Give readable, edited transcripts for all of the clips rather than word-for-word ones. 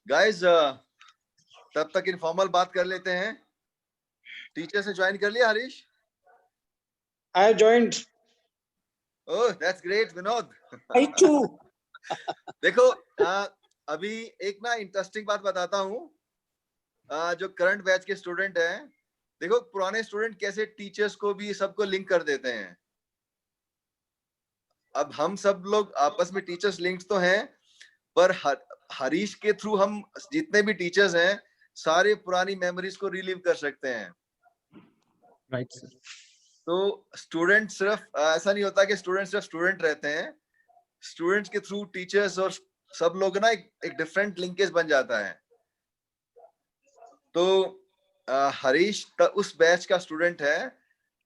Guys तब तक informal बात कर लेते हैं। टीचर से ज्वाइन कर लिया Harish? I joined. Oh that's great Vinod. I too. देखो अभी एक ना इंटरेस्टिंग बात बताता हूँ। जो करंट बैच के स्टूडेंट हैं, देखो पुराने स्टूडेंट कैसे टीचर्स को भी सबको लिंक कर देते हैं। अब हम सब लोग आपस में टीचर्स लिंक्स तो हैं, पर हरीश के थ्रू हम जितने भी टीचर्स हैं सारे पुरानी मेमोरीज को रिलीव कर सकते हैं। Right sir. तो स्टूडेंट सिर्फ ऐसा नहीं होता कि स्टूडेंट सिर्फ स्टूडेंट रहते हैं, स्टूडेंट्स के थ्रू टीचर्स और सब लोग ना एक डिफरेंट लिंकेज बन जाता है। तो हरीश उस बैच का स्टूडेंट है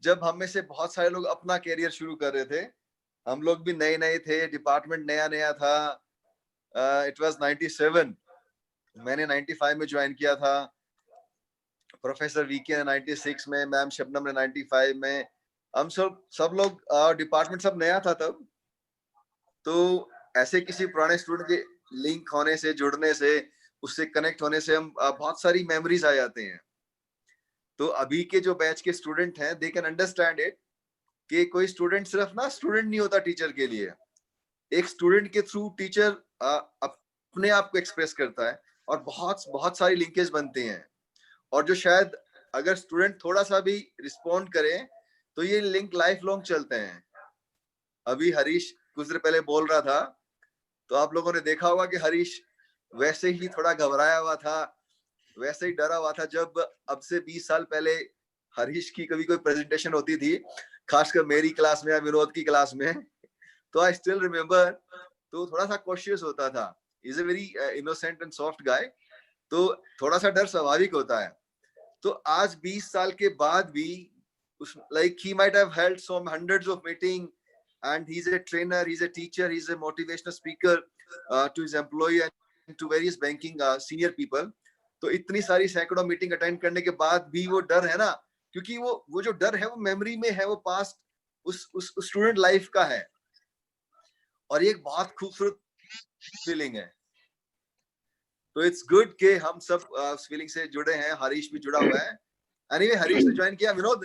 जब हम में से बहुत सारे लोग अपना कैरियर शुरू कर रहे थे। हम लोग भी नए नए थे, डिपार्टमेंट नया नया था। इट वाज 97, मैंने 95 में ज्वाइन किया था, प्रोफेसर वीके ने 96 में, मैम शबनम ने 95 में। हम सब लोग डिपार्टमेंट सब नया था तब। तो ऐसे किसी पुराने स्टूडेंट के लिंक होने से, जुड़ने से, उससे कनेक्ट होने से हम बहुत सारी मेमोरीज आ जाते हैं। तो अभी के जो बैच के स्टूडेंट हैं दे कैन अंडरस्टैंड इट कि कोई स्टूडेंट सिर्फ ना स्टूडेंट नहीं होता टीचर के लिए। एक स्टूडेंट के थ्रू टीचर अपने आप को एक्सप्रेस करता है और बहुत बहुत सारी लिंकेज बनती हैं। और जो शायद अगर स्टूडेंट थोड़ा सा भी रिस्पॉन्ड करे तो ये लिंक लाइफ लॉन्ग चलते हैं। अभी हरीश कुछ देर पहले बोल रहा था, तो आप लोगों ने देखा होगा कि हरीश वैसे ही थोड़ा घबराया हुआ था, वैसे ही डरा हुआ था जब अब से 20 साल पहले हरीश की कभी कोई प्रेजेंटेशन होती थी, खासकर मेरी क्लास में या विनोद की क्लास में। तो आई स्टिल रिमेम्बर, तो थोड़ा सा कॉशियस होता था। Is a very innocent and soft guy, तो थोड़ा सा डर स्वाभाविक होता है। तो आज 20 साल के बाद भी like he might have held some hundreds of meeting, and he's a trainer, he's a teacher, he's a motivational speaker to his employee and to various banking senior people. तो इतनी सारी सैकड़ों मीटिंग अटेंड करने के बाद भी वो डर है ना, क्योंकि वो जो डर है वो मेमोरी में है, वो पास्ट उस स्टूडेंट लाइफ का है, और ये एक बहुत खूबसूरत फीलिंग है। तो इट्स गुड कि हम सब उस फीलिंग से जुड़े हैं, हरीश भी जुड़ा हुआ है। एनीवे हरीश ने ज्वाइन किया। Vinod,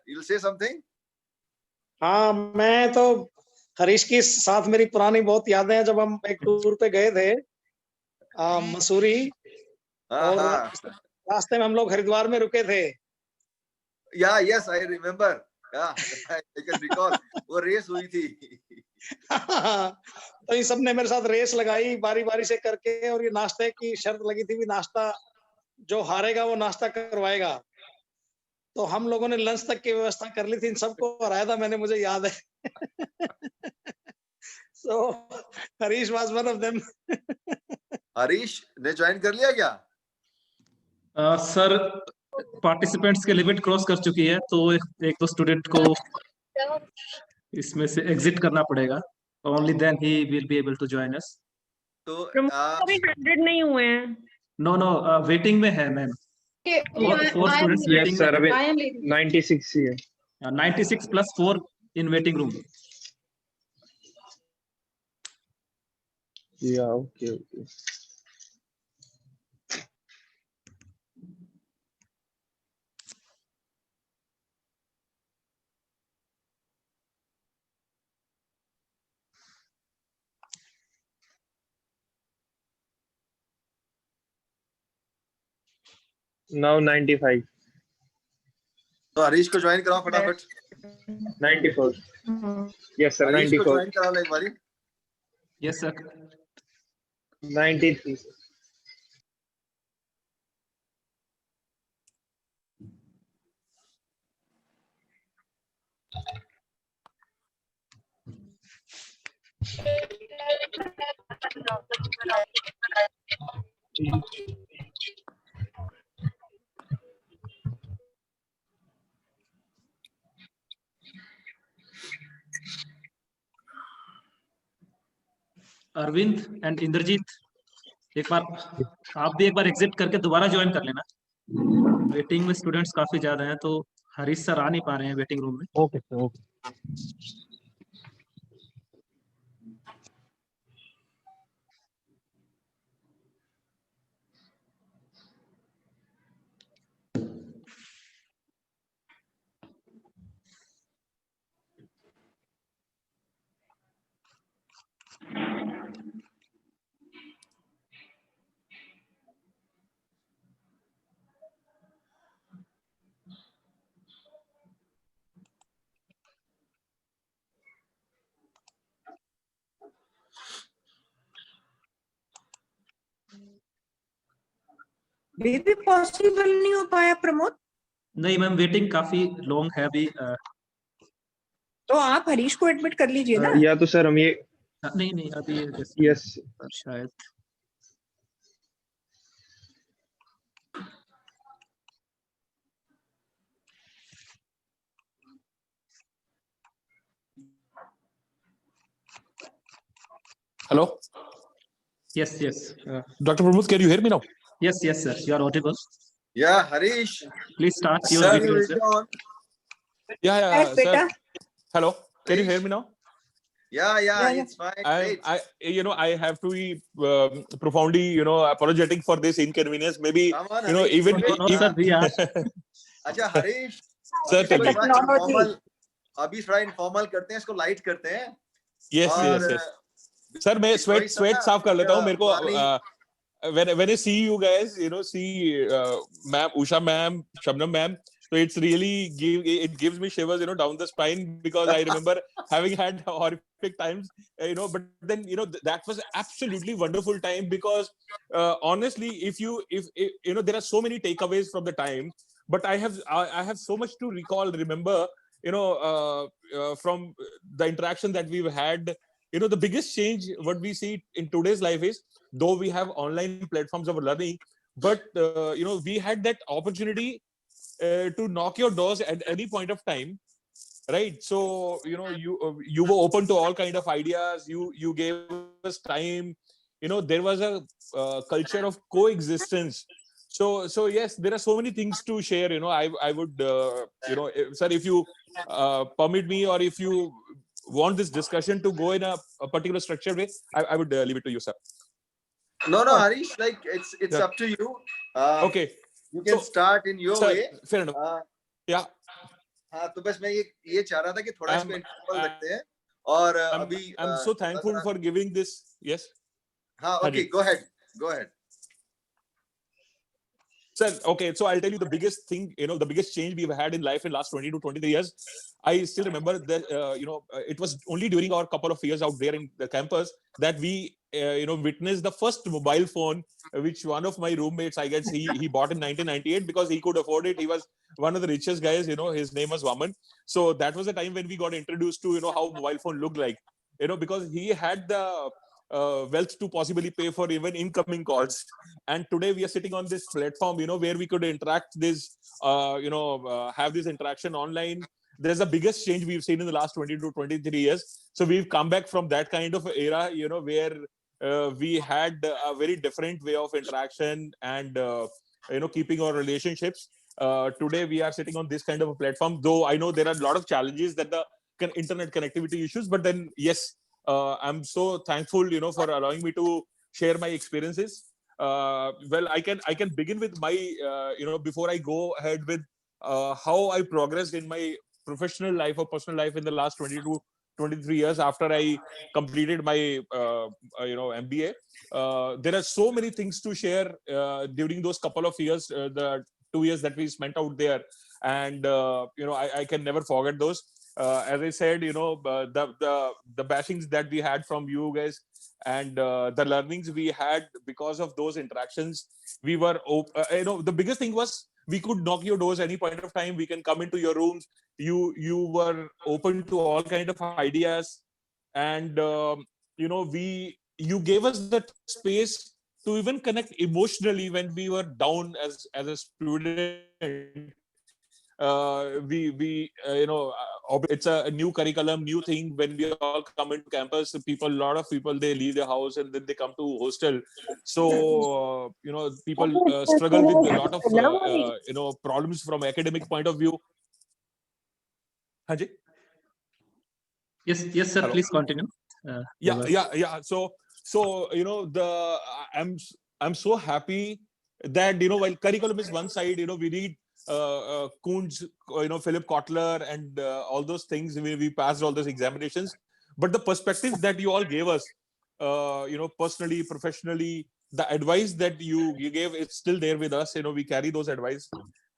you will say something? हाँ, मैं तो हरीश के साथ मेरी पुरानी बहुत यादें हैं। जब हम एक टूर पे गए थे मसूरी, और रास्ते में हम लोग हरिद्वार में रुके थे। या yes I remember, I can recall, वो रेस हुई थी। तो इन सब ने मेरे साथ रेस लगाई बारी बारी से करके, और ये नाश्ते की शर्त लगी थी भी नाश्ता जो हारेगा वो नाश्ता करवाएगा। तो हम लोगों ने लंच तक की व्यवस्था कर ली थी, इन सबको हराया था मैंने, मुझे याद है। So Harish was one of them. Harish ने ज्वाइन कर लिया क्या? सर पार्टिसिपेंट्स के लिमिट क्रॉस कर चुकी है, तो एक तो स्टूडेंट को इसमें से एग्जिट करना पड़ेगा, only then he will be able to join us. तो अभी 100 नहीं हुए हैं। नो वेटिंग में है मैम, 4 स्टूडेंट्स वेटिंग में। अभी 96 ही है। 96 + 4 इन वेटिंग रूम। या ओके। Now 95. तो हरीश को ज्वाइन कराओ फटाफट। 94. Yes sir, हरीश को 94. ज्वाइन करा लो एक बारी। Yes sir. 93. Arvind and Indrajit, एक बार आप भी एक बार एग्जिट करके दोबारा ज्वाइन कर लेना। वेटिंग में स्टूडेंट्स काफी ज्यादा हैं, तो हरीश सर आ नहीं पा रहे हैं वेटिंग रूम में। Okay sir, okay. भी पॉसिबल नहीं हो पाया प्रमोद? नहीं मैम, वेटिंग काफी लॉन्ग है अभी। तो आप हरीश को एडमिट कर लीजिए ना। या तो सर हम ये नहीं नहीं, अभी यस शायद। Hello, Yes, yes. Dr. Pramod, can you hear me now? Yes, yes, sir. You are audible. Yeah, Harish. Please start your Sir. video, sir. On. Yeah, Yes, beta. sir. Hello, can you hear me now? Yeah, Yeah. it's fine. Great. I have to be profoundly, apologetic for this inconvenience. Maybe, Come on, you know, Harish. even No, no, sir, we are. अच्छा Harish, Sir, अभी tell me. थोड़ा informal- अभी थोड़ा informal करते हैं, इसको light करते हैं। Yes, और yes. Sir, मैं वही सब sweat ना, साफ कर लेता हूँ। मेरे को पुरानी- when I see you guys, see ma'am, Usha ma'am, Shabnam ma'am, so it's really gives me shivers, down the spine, because I remember having had horrific times, but then, that was absolutely wonderful time, because honestly, if there are so many takeaways from the time, but I have so much to remember, from the interaction that we've had. The biggest change what we see in today's life is, though we have online platforms of learning, but we had that opportunity to knock your doors at any point of time, right? So you were open to all kind of ideas. You gave us time. There was a culture of coexistence. So yes, there are so many things to share. I would sir, if you permit me, or if you want this discussion to go in a particular structured way, I would leave it to you, sir. No, Harish, like it's Yeah. up to you. Okay. You can So, start in your sir, way. fair enough. Yeah. हाँ, तो बस मैं ये चाह रहा था कि थोड़ा इसको I'm- informal रखते हैं, और अभी I'm so thankful for giving this. Yes. हाँ, okay, go ahead. Sir, okay, so I'll tell you the biggest thing, the biggest change we've had in life in last 20 to 23 years. I still remember that, it was only during our couple of years out there in the campus that we, witnessed the first mobile phone, which one of my roommates, I guess, he bought in 1998 because he could afford it. He was one of the richest guys, his name was Vaman. So that was the time when we got introduced to, how mobile phone looked like, because he had the wealth to possibly pay for even incoming calls. And today we are sitting on this platform, where we could interact this, have this interaction online. There's the biggest change we've seen in the last 20 to 23 years. So we've come back from that kind of era, where we had a very different way of interaction and, keeping our relationships. Today we are sitting on this kind of a platform, though I know there are a lot of challenges that the internet connectivity issues, but then yes, I'm so thankful, for allowing me to share my experiences. Well, I can begin with my, before I go ahead with how I progressed in my professional life or personal life in the last 20 to 23 years after I completed my, MBA. There are so many things to share during those couple of years, the 2 years that we spent out there. And, I can never forget those. As I said, the bashings that we had from you guys, and the learnings we had because of those interactions, we were the biggest thing was we could knock your doors any point of time. We can come into your rooms. You were open to all kind of ideas, and you gave us that space to even connect emotionally when we were down as a student. It's a new curriculum, new thing. When we all come into campus, a lot of people, they leave their house and then they come to hostel. So people struggle with a lot of problems from academic point of view. Haji? Yes, sir. Hello? Please continue. Yeah. So I'm so happy that while curriculum is one side, we read Kuhn's, Philip Kotler, and all those things. We passed all those examinations, but the perspectives that you all gave us, personally, professionally, the advice that you gave, it's still there with us. We carry those advice,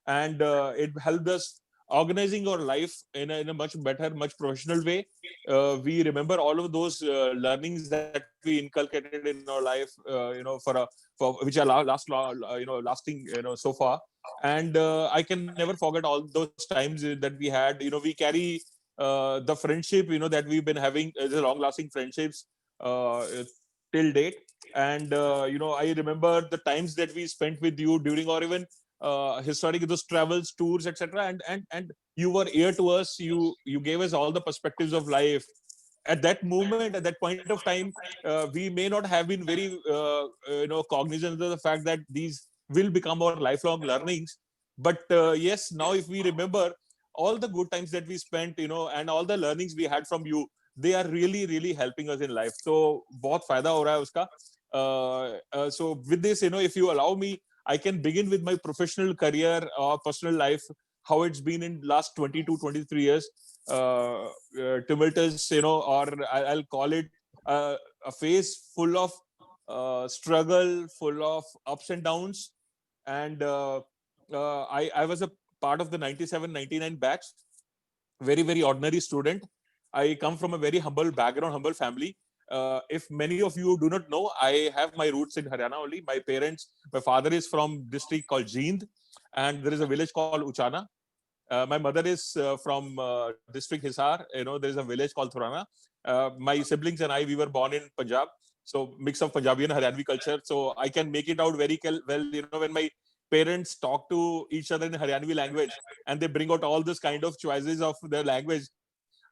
and it helped us organizing our life in a much better, much professional way. We remember all of those learnings that we inculcated in our life, for which are lasting, so far. And I can never forget all those times that we had. We carry the friendship, that we've been having, the long-lasting friendships till date. And I remember the times that we spent with you during, or even historic those travels, tours, etc. And you were here to us. You gave us all the perspectives of life. At that moment, at that point of time, we may not have been very cognizant of the fact that these will become our lifelong learnings. But yes, now if we remember all the good times that we spent, and all the learnings we had from you, they are really, really helping us in life. So बहुत फायदा हो रहा है उसका. So with this, if you allow me, I can begin with my professional career or personal life, how it's been in last 22, 23 years. Tumultuous, or I'll call it a phase full of struggle, full of ups and downs. And I was a part of the 97, 99 batch, very, very ordinary student. I come from a very humble background, humble family. If many of you do not know, I have my roots in Haryana only. My father is from district called Jind, and there is a village called Uchana. My mother is from district Hisar. There is a village called Thurana. My siblings and I, we were born in Punjab. So mix of Punjabi and Haryanvi culture. So I can make it out very well, when my parents talk to each other in Haryanvi language and they bring out all this kind of choices of their language.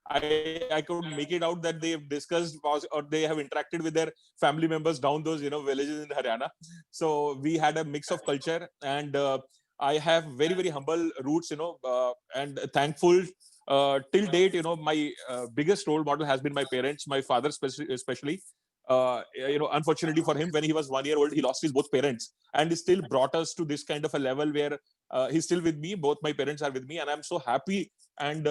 I could make it out that they've discussed or they have interacted with their family members down those villages in Haryana. So we had a mix of culture, and I have very, very humble roots, and thankful till date. My biggest role model has been my parents, my father especially. Unfortunately for him, when he was 1 year old, he lost his both parents, and he still brought us to this kind of a level where he's still with me. Both my parents are with me, and I'm so happy, and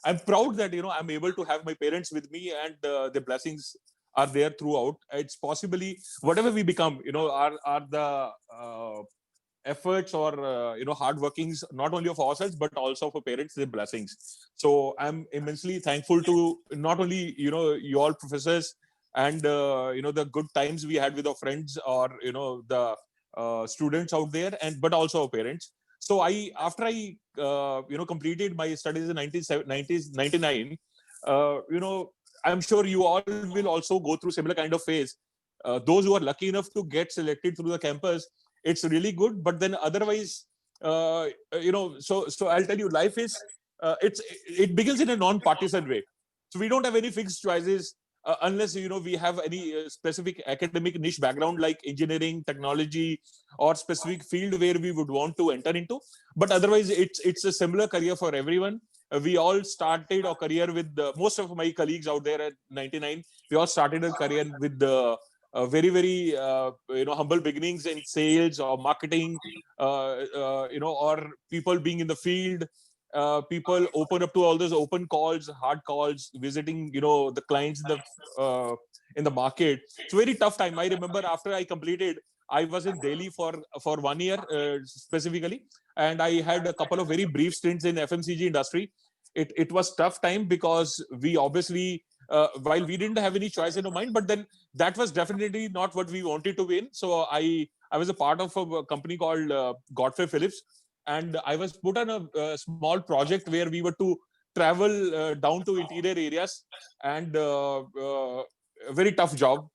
I'm proud that I'm able to have my parents with me, and the blessings are there throughout. It's possibly whatever we become, are the efforts or hard workings, not only of ourselves but also for parents, their blessings. So I'm immensely thankful to not only you all professors and the good times we had with our friends, or the students out there, and but also our parents. So after I completed my studies in 1999, I'm sure you all will also go through similar kind of phase. Those who are lucky enough to get selected through the campus, it's really good. But then otherwise, so I'll tell you, life is it begins in a non-partisan way. So we don't have any fixed choices, unless we have any specific academic niche background like engineering, technology, or specific field where we would want to enter into. But otherwise, it's a similar career for everyone. We all started our career with most of my colleagues out there at 99. We all started a career with the very, very humble beginnings in sales or marketing, or people being in the field. People open up to all those open calls, hard calls, visiting the clients in the market. It's a very tough time. I remember after I completed, I was in Delhi for 1 year specifically, and I had a couple of very brief stints in FMCG industry. It was tough time because we obviously, while we didn't have any choice in our mind, but then that was definitely not what we wanted to win. So I was a part of a company called Godfrey Phillips, and I was put on a small project where we were to travel down to interior areas, and a very tough job,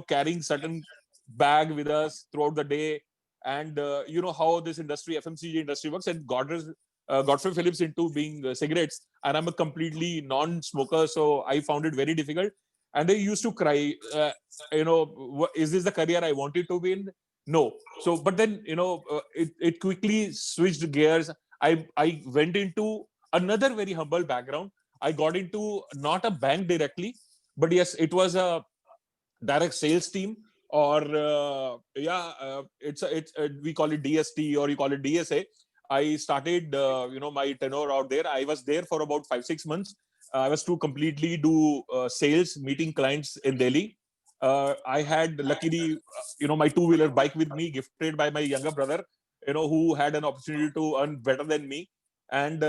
carrying certain bag with us throughout the day. And how this industry, FMCG industry works, and Godfrey Phillips into being cigarettes, and I'm a completely non-smoker, so I found it very difficult. And I used to cry, is this the career I wanted to be in? No. So, but then it quickly switched gears. I went into another very humble background. I got into not a bank directly, but yes, it was a direct sales team, or it's we call it DST, or you call it DSA. I started my tenure out there. I was there for about 5-6 months. I was to completely do sales, meeting clients in Delhi. I had luckily my two-wheeler bike with me, gifted by my younger brother, who had an opportunity to earn better than me. and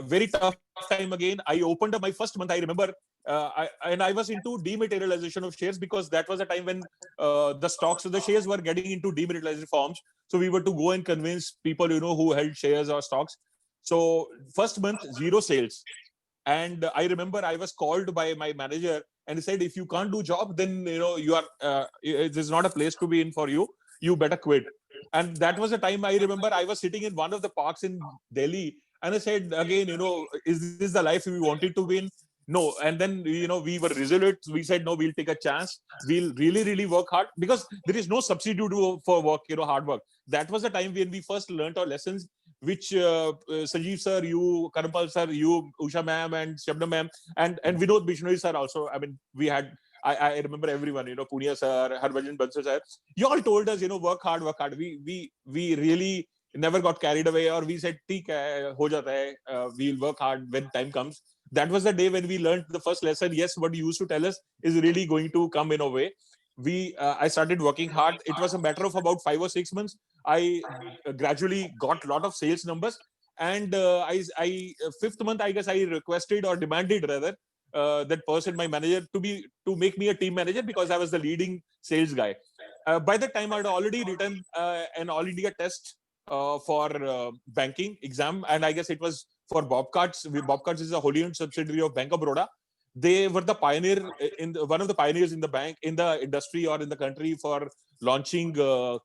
very tough time again. I opened up my first month. I remember, I was into dematerialization of shares, because that was a time when the shares were getting into dematerialized forms. So we were to go and convince people, who held shares or stocks. So first month, zero sales. And I remember I was called by my manager, and he said, if you can't do job, then you are this is not a place to be in for you. You better quit. And that was the time I remember I was sitting in one of the parks in Delhi, and I said again, is this the life we wanted to be in? No. And then we were resolute. We said, no, we'll take a chance. We'll really, really work hard, because there is no substitute for work, hard work. That was the time when we first learned our lessons, which Sanjeev sir, you, Karampal sir, you, Usha ma'am, and Shabnam ma'am, and Vinod Bishnoi sir also. I mean, we had, I remember everyone, Punia sir, Harbhajan Bansal sir. You all told us, work hard, work hard. We really never got carried away, or we said, "Theek hai, ho jata hai, we'll work hard when time comes." That was the day when we learned the first lesson. Yes, what you used to tell us is really going to come in a way. I started working hard. It was a matter of about 5 or 6 months. I gradually got a lot of sales numbers, and fifth month, I guess, I requested, or demanded rather, that person, my manager, to make me a team manager, because I was the leading sales guy. By the time I'd already written an all India test for banking exam, and I guess it was for Bobcards. Bobcards is a wholly owned subsidiary of Bank of Baroda. They were the pioneer one of the pioneers in the bank, in the industry, or in the country, for launching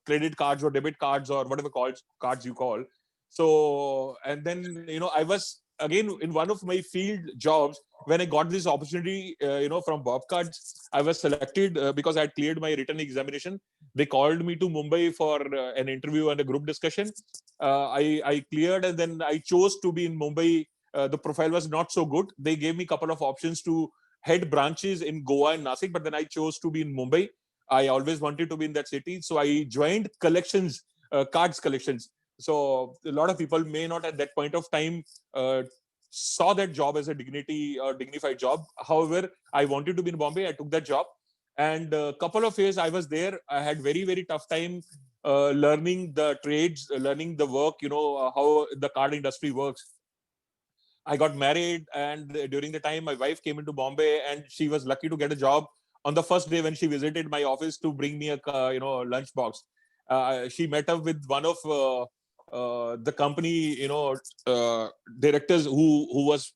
credit cards or debit cards, or whatever cards you call. So, and then I was again in one of my field jobs when I got this opportunity, from Bobcards. I was selected because I had cleared my written examination. They called me to Mumbai for an interview and a group discussion. I cleared, and then I chose to be in Mumbai. The profile was not so good. They gave me a couple of options to head branches in Goa and Nasik, but then I chose to be in Mumbai. I always wanted to be in that city. So I joined collections, cards collections. So a lot of people may not at that point of time saw that job as a dignified job. However, I wanted to be in Bombay. I took that job. And a couple of years I was there. I had very, very tough time learning the trades, learning the work, how the card industry works. I got married, and during the time my wife came into Bombay, and she was lucky to get a job on the first day when she visited my office to bring me a lunch box. She met up with one of the company directors who was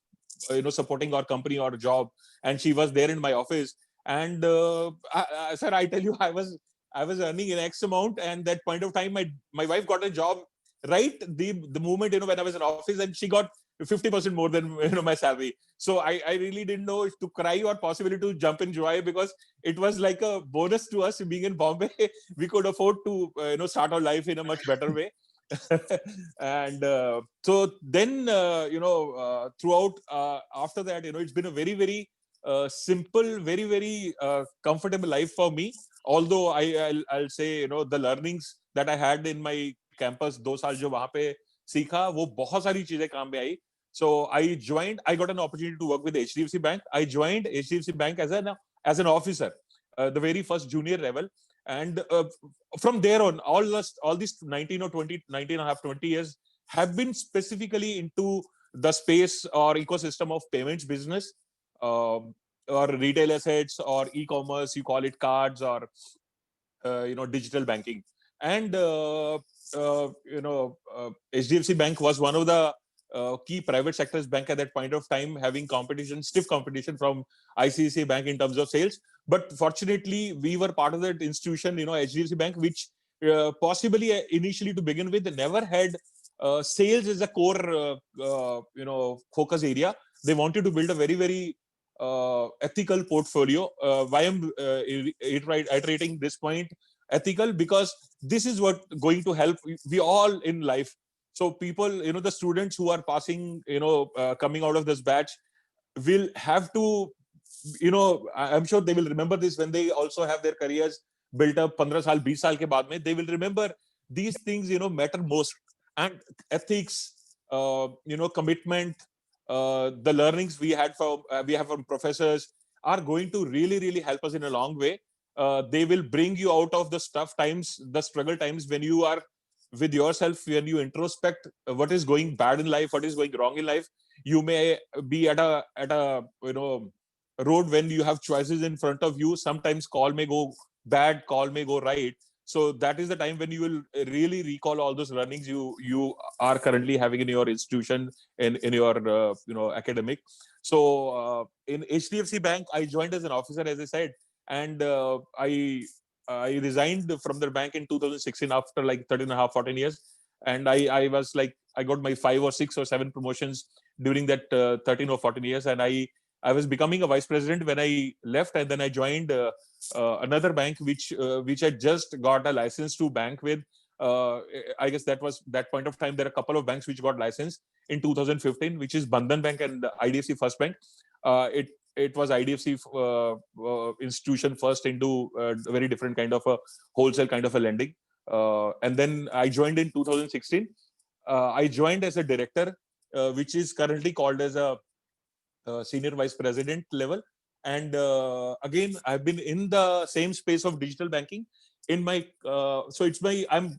supporting our company or job, and she was there in my office. And sir, I tell you, I was earning an X amount, and that point of time my wife got a job right the moment when I was in office, and she got 50% more than my salary. So I really didn't know if to cry or possibly to jump in joy, because it was like a bonus to us being in Bombay. We could afford to start our life in a much better way. And so then throughout after that, it's been a very, very simple, very, very comfortable life for me. Although I'll say the learnings that I had in my campus 2 साल जो वहां पे सीखा, वो बहुत सारी चीजें काम में आई. So I got an opportunity to work with HDFC Bank. I joined HDFC Bank as an officer, the very first junior level. And from there on, all these 19 or 20, 19 and a half, 20 years have been specifically into the space or ecosystem of payments business, or retail assets, or e-commerce, you call it cards, or digital banking. And HDFC Bank was one of the key private sectors bank at that point of time, having stiff competition from ICICI Bank in terms of sales. But fortunately, we were part of that institution, HDFC Bank, which possibly initially to begin with never had sales as a core, focus area. They wanted to build a very, very ethical portfolio. Why I'm iterating this point ethical? Because this is what going to help we all in life. So people, the students who are passing, coming out of this batch will have to, I'm sure they will remember this when they also have their careers built up 15 saal, 20 saal ke baad mein. They will remember these things, matter most. And ethics, commitment, the learnings we have from professors are going to really, really help us in a long way. They will bring you out of the tough times, the struggle times when you are with yourself, when you introspect what is going bad in life, what is going wrong in life, you may be at a road when you have choices in front of you. Sometimes call may go bad, call may go right. So that is the time when you will really recall all those learnings you are currently having in your institution, in your academic. So in HDFC Bank, I joined as an officer, as I said, and I resigned from the bank in 2016 after like 13 and a half, 14 years. And I was like, I got my 5 or 6 or 7 promotions during that 13 or 14 years. And I was becoming a vice president when I left. And then I joined another bank, which I just got a license to bank with. I guess that was that point of time. There are a couple of banks which got licensed in 2015, which is Bandhan Bank and IDFC First Bank. It was IDFC institution first into a very different kind of a wholesale kind of a lending. And then I joined in 2016. I joined as a director, which is currently called as a senior vice president level. And again, I've been in the same space of digital banking. In my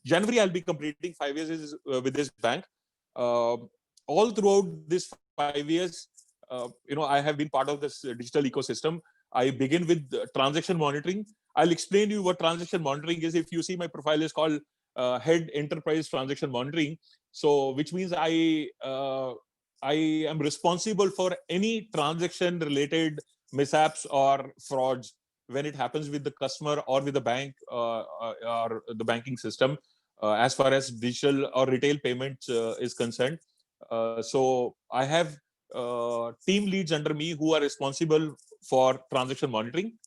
January, I'll be completing 5 years with this bank. All throughout this 5 years, I have been part of this digital ecosystem. I begin with transaction monitoring. I'll explain you what transaction monitoring is. If you see, my profile is called Head Enterprise Transaction Monitoring. So, which means I am responsible for any transaction related mishaps or frauds when it happens with the customer or with the bank or the banking system, as far as digital or retail payments is concerned. So I have team leads under me who are responsible for transaction monitoring.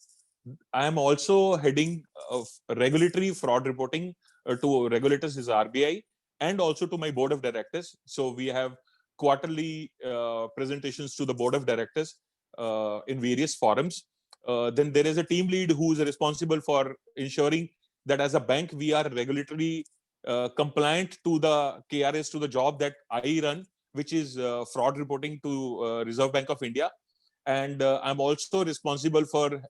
I am also heading regulatory fraud reporting to regulators, is RBI, and also to my board of directors. So we have quarterly presentations to the board of directors in various forums. Then there is a team lead who is responsible for ensuring that as a bank we are regulatory compliant to the KRS, to the job that I run, which is fraud reporting to Reserve Bank of India. And I'm also responsible for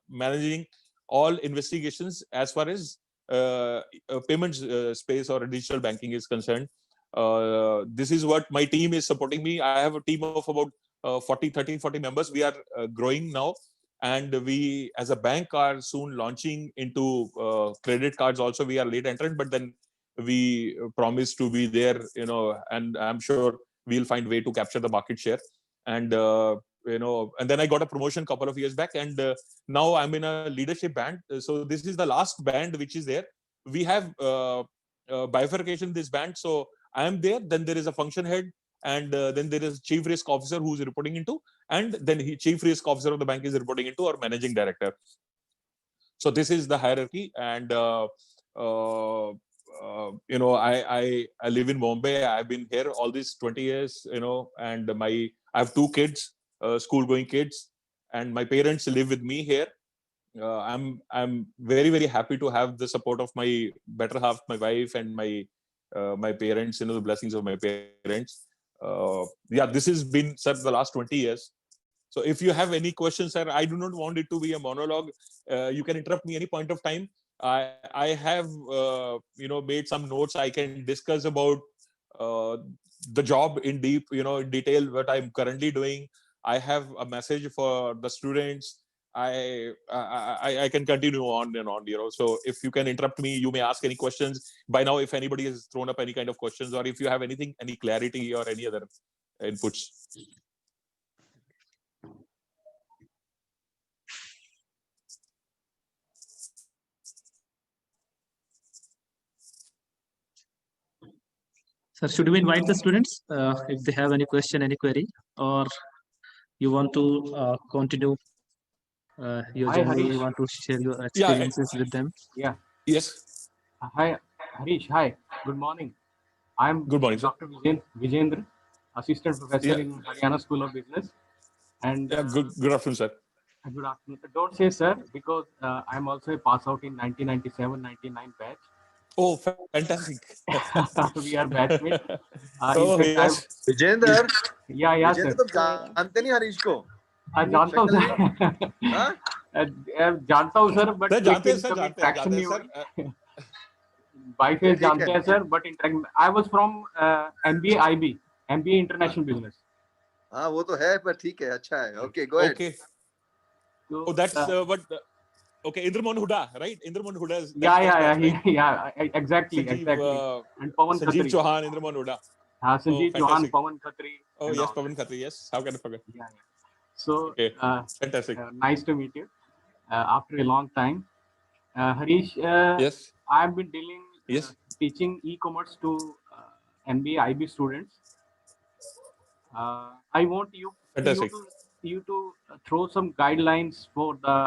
managing all investigations as far as payments space or digital banking is concerned. This is what my team is supporting me. I have a team of about 40 members. We are growing now, and we as a bank are soon launching into credit cards also. We are late entrant, but then we promise to be there, and I'm sure we'll find way to capture the market share. And and then I got a promotion a couple of years back, and now I'm in a leadership band. So this is the last band which is there. We have bifurcation this band. So I am there, then there is a function head, and then there is chief risk officer who's reporting into, and then chief risk officer of the bank is reporting into our managing director. So this is the hierarchy. And I live in Bombay. I've been here all these 20 years, and I have 2 kids, school going kids, and my parents live with me here. I'm very, very happy to have the support of my better half, my wife, and my parents, the blessings of my parents. This has been, sir, the last 20 years. So if you have any questions, sir, I do not want it to be a monologue. You can interrupt me any point of time. I have made some notes. I can discuss about the job in detail, what I'm currently doing. I have a message for the students. I can continue on and on, So if you can interrupt me, you may ask any questions. By now, if anybody has thrown up any kind of questions, or if you have anything, any clarity or any other inputs. Sir, should we invite the students if they have any question, any query, or you want to continue your Hi, journey? Harish. You want to share your experiences with them? Yeah. Yes. Hi, Harish. Hi. Good morning. I'm Good morning, sir. Dr. Vijendra, Assistant Professor in Haryana School of Business. And Good afternoon, sir. Good afternoon. Don't say sir, because I'm also a pass out in 1997-99 batch. Oh, fantastic. We are batchmates. Oh, yes. Vijendra, Yeah, sir. तुम जानते नहीं हरीश को? जानता हूँ sir. जानता हूँ sir, but जानते हैं सर. बाईफेस ठीक है। जानते हैं sir, but I was from MBA IB, MBA international business. हाँ वो तो है, पर ठीक है, अच्छा है। Okay, go ahead. Okay. So, Oh, that's what. Okay, Indramohan Huda, right? Indramohan Huda is yeah, that's yeah, batch, yeah, right? yeah, exactly, Sanjeev, exactly. And Pawan Sanjeev Khatri. Chauhan, Indramohan Huda. हाँ, Oh, Sanjeev Chauhan, fantastic. Pawan Khatri. Oh and yes, all Pawan that. Khatri. Yes, how can I forget? Yeah, yeah. So, Okay, fantastic. nice to meet you after a long time. Harish, Yes, I've been dealing, yes. teaching e-commerce to MBA IB students. I want Fantastic. you to throw some guidelines for the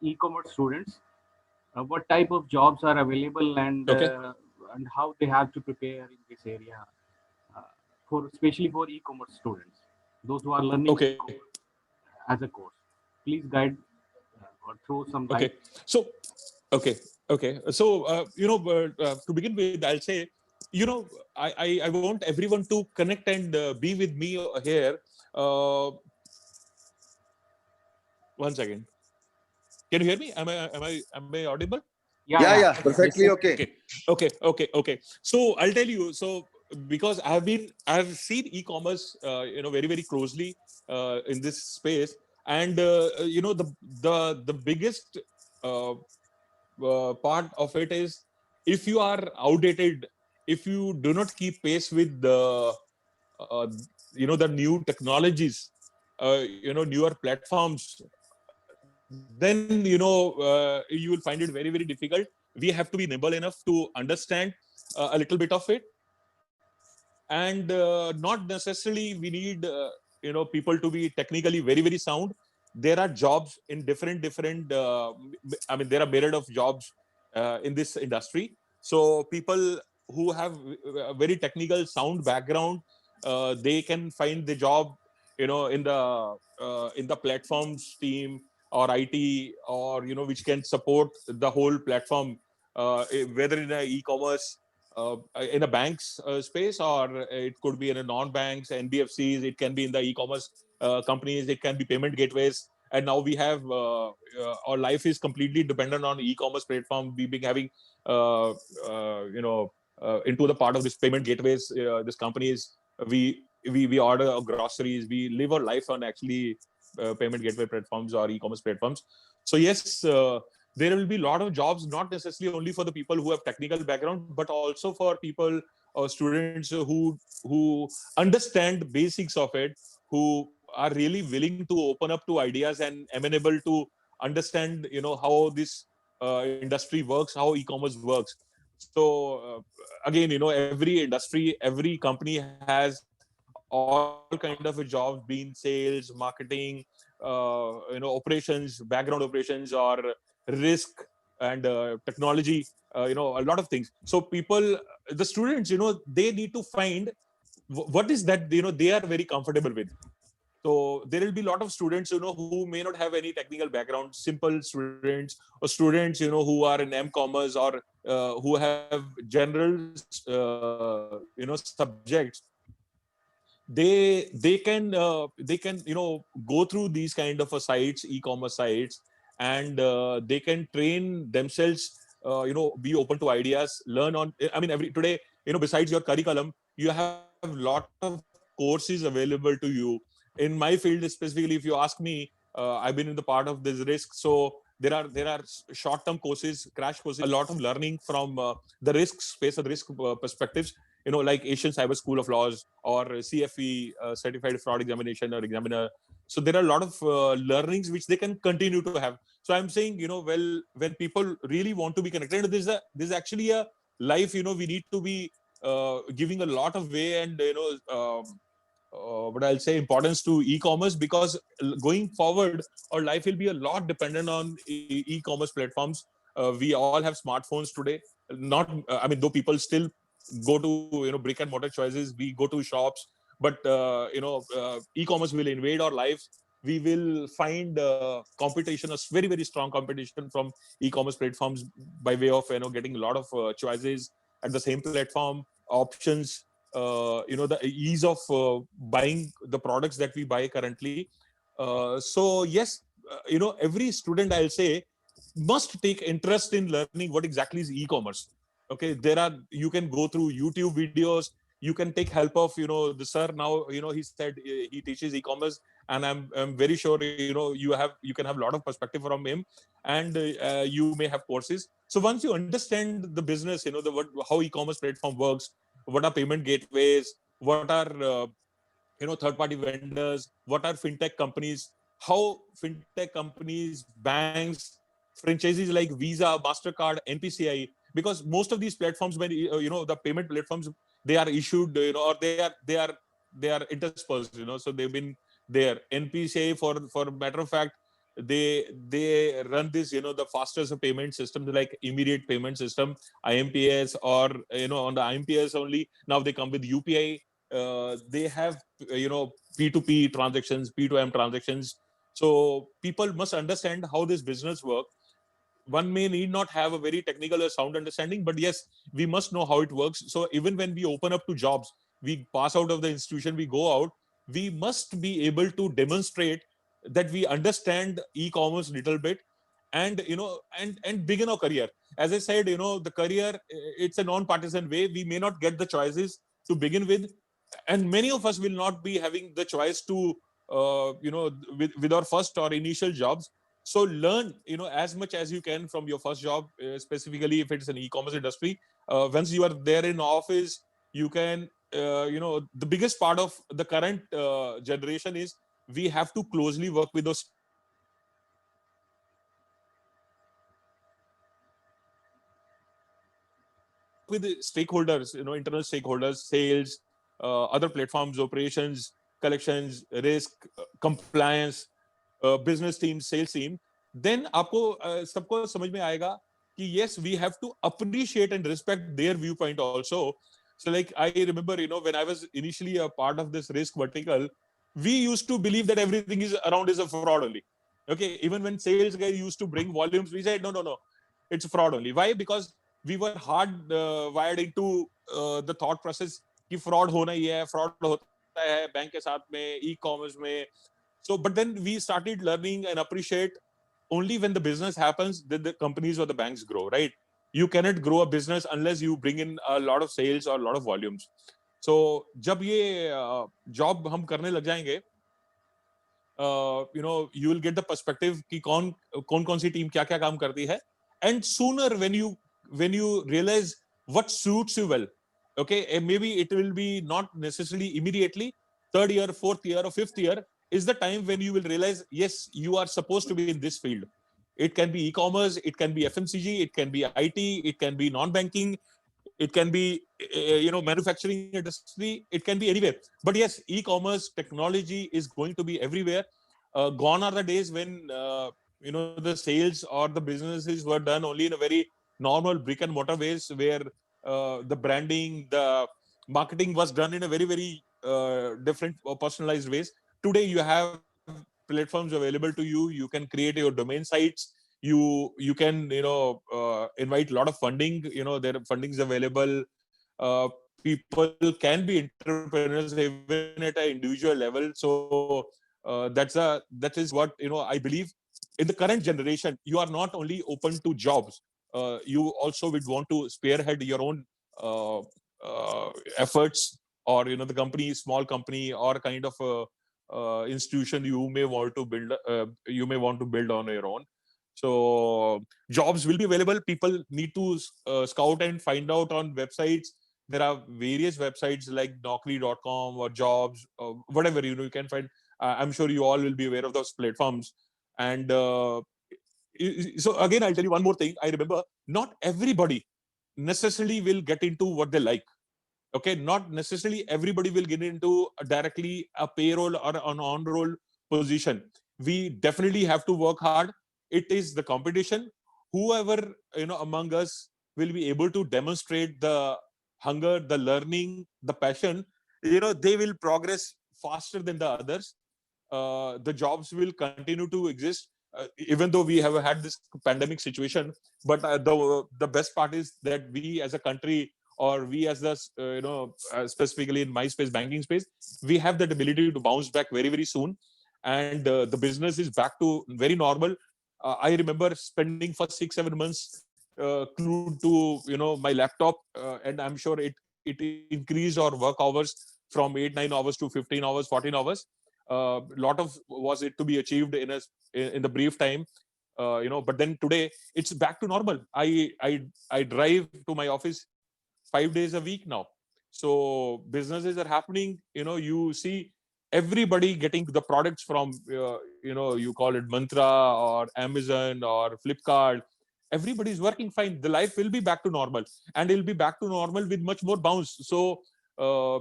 e-commerce students. What type of jobs are available, Okay. And how they have to prepare in this area, for especially for e-commerce students, those who are learning Okay. e-commerce as a course. Please guide or throw some light. Okay. So, okay. So, to begin with, I'll say, I want everyone to connect and be with me here. One second. Can you hear me? Am I audible? Yeah, Yeah. perfectly Yes, okay. Okay. So I'll tell you. So because I've seen e-commerce, very very closely in this space, and the biggest part of it is, if you are outdated, if you do not keep pace with uh, the new technologies, newer platforms, then you will find it very very difficult. We have to be nimble enough to understand a little bit of it, and not necessarily we need people to be technically very very sound. There are jobs in different there are myriad of jobs in this industry. So people who have a very technical sound background, they can find the job in the platforms team or IT, or which can support the whole platform, whether in a e-commerce, in a bank's space, or it could be in a non-banks, NBFCs. It can be in the e-commerce companies. It can be payment gateways. And now we have our life is completely dependent on e-commerce platform. We've been having into the part of this payment gateways. This companies, we order groceries. We live our life on actually payment gateway platforms or e-commerce platforms. So yes, there will be a lot of jobs, not necessarily only for the people who have technical background, but also for people or students who understand basics of it, who are really willing to open up to ideas and amenable to understand how this industry works, how e-commerce works. So again, every industry, every company has all kind of jobs, being sales, marketing, operations, background operations, or risk and technology, a lot of things. So people, the students, they need to find what is that they are very comfortable with. So there will be a lot of students who may not have any technical background, simple students, or students who are in M-commerce, or who have general subjects. They can go through these kind of sites, e-commerce sites, and they can train themselves, be open to ideas, learn on, every today, besides your curriculum, you have a lot of courses available to you. In my field specifically, if you ask me, I've been in the part of this risk. So there are short-term courses, crash courses, a lot of learning from the risk space, or the risk perspectives, like Asian Cyber School of Laws, or CFE, Certified Fraud Examination or Examiner. So there are a lot of learnings which they can continue to have. So I'm saying, well, when people really want to be connected, this is actually a life, we need to be giving a lot of way, and what I'll say, importance to e-commerce, because going forward, our life will be a lot dependent on e-commerce platforms. We all have smartphones today. Not, though people still go to brick and mortar choices, we go to shops, but e-commerce will invade our lives. We will find competition, a very very strong competition from e-commerce platforms, by way of getting a lot of choices at the same platform, options, the ease of buying the products that we buy currently. So yes, every student, I'll say, must take interest in learning what exactly is e-commerce. Okay, you can go through YouTube videos. You can take help of, the sir now, he said he teaches e-commerce, and I'm very sure, you can have a lot of perspective from him, and you may have courses. So once you understand the business, how e-commerce platform works, what are payment gateways, what are, third-party vendors, what are fintech companies, how fintech companies, banks, franchises like Visa, MasterCard, NPCI, because most of these platforms, when the payment platforms, they are issued, or they are interspersed, so they've been there. NPCI, for matter of fact, they run this, the fastest payment systems like immediate payment system, IMPS, or on the IMPS only. Now they come with UPI. They have P2P transactions, P2M transactions. So people must understand how this business works. One may need not have a very technical or sound understanding, but yes, we must know how it works. So even when we open up to jobs, we pass out of the institution, we go out, we must be able to demonstrate that we understand e-commerce a little bit, and and begin our career. As I said, the career, it's a non-partisan way. We may not get the choices to begin with, and many of us will not be having the choice to with our first or initial jobs. So learn as much as you can from your first job, specifically if it's an e-commerce industry. Once you are there in office, you can the biggest part of the current generation is we have to closely work with those with the stakeholders, internal stakeholders, sales, other platforms, operations, collections, risk, compliance, business team, sales team. Then आपको सबको समझ में आएगा कि yes, we have to appreciate and respect their viewpoint also. So like I remember, when I was initially a part of this risk vertical, we used to believe that everything is around is a fraud only. Okay, even when sales guy used to bring volumes, we said no, it's fraud only. Why? Because we were hard wired into the thought process कि fraud होना ही है, fraud होता है bank के साथ में, e-commerce में. So, but then we started learning and appreciate only when the business happens that the companies or the banks grow, right? You cannot grow a business unless you bring in a lot of sales or a lot of volumes. So, जब ये job हम करने लग जाएंगे, you will get the perspective कि कौन सी team क्या काम करती है, and sooner when you realize what suits you well, okay, and maybe it will be not necessarily immediately. Third year, fourth year, or fifth year is the time when you will realize, yes, you are supposed to be in this field. It can be e-commerce, it can be FMCG, it can be IT, it can be non-banking, it can be manufacturing industry, it can be anywhere. But yes, e-commerce technology is going to be everywhere. Gone are the days when the sales or the businesses were done only in a very normal brick and mortar ways, where the branding, the marketing was done in a very, very different or personalized ways. Today you have platforms available to you. You can create your domain sites. You can invite a lot of funding. There are fundings available. People can be entrepreneurs even at an individual level. So that is what I believe. In the current generation, you are not only open to jobs. You also would want to spearhead your own efforts, or the company, small company, or kind of institution you may want to build. You may want to build on your own. So jobs will be available. People need to scout and find out on websites. There are various websites like Naukri.com or Jobs, or whatever you can find. I'm sure you all will be aware of those platforms. And so again, I'll tell you one more thing. I remember not everybody necessarily will get into what they like. Okay, not necessarily everybody will get into directly a payroll or an on-roll position. We definitely have to work hard. It is the competition. Whoever among us will be able to demonstrate the hunger, the learning, the passion, they will progress faster than the others. The jobs will continue to exist, even though we have had this pandemic situation. But the best part is that we as a country, or we as the specifically in my space, banking space, we have that ability to bounce back very, very soon, and the business is back to very normal. I remember spending for 6-7 months glued to my laptop, and I'm sure it increased our work hours from 8-9 hours to 15 hours, 14 hours. Lot of was it to be achieved in the brief time, but then today it's back to normal. I drive to my office 5 days a week now. So businesses are happening. You see everybody getting the products from you call it Mantra or Amazon or Flipkart. Everybody's working fine. The life will be back to normal, and it'll be back to normal with much more bounce. So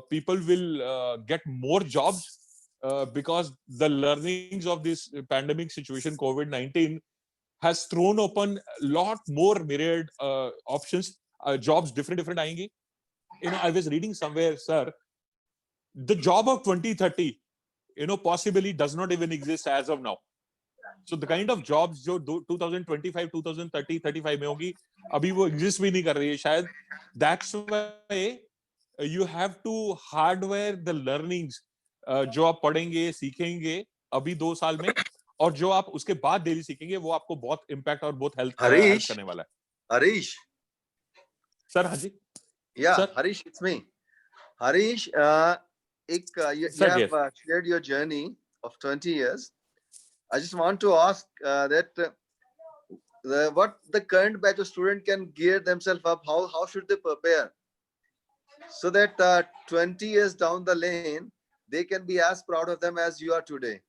people will get more jobs because the learnings of this pandemic situation, COVID-19, has thrown open a lot more myriad options. Jobs different आएंगी. I was reading somewhere, sir, the job of 2030, possibly does not even exist as of now. So the kind of jobs जो 2025, 2030, 35 में होगी, अभी वो exist भी नहीं कर रही है शायद. That's why you have to hardware the learnings जो आप पढ़ेंगे, सीखेंगे अभी 2 साल में, और जो आप उसके बाद डेली सीखेंगे वो आपको बहुत इम्पैक्ट और बहुत हेल्प करने वाला है. Harish. सर, हाँ जी. Yeah, Sir? Harish, it's me. Harish, you Sir, have yes. shared your journey of 20 years. I just want to ask that what the current batch of student can gear themselves up, how should they prepare so that 20 years down the lane, they can be as proud of them as you are today.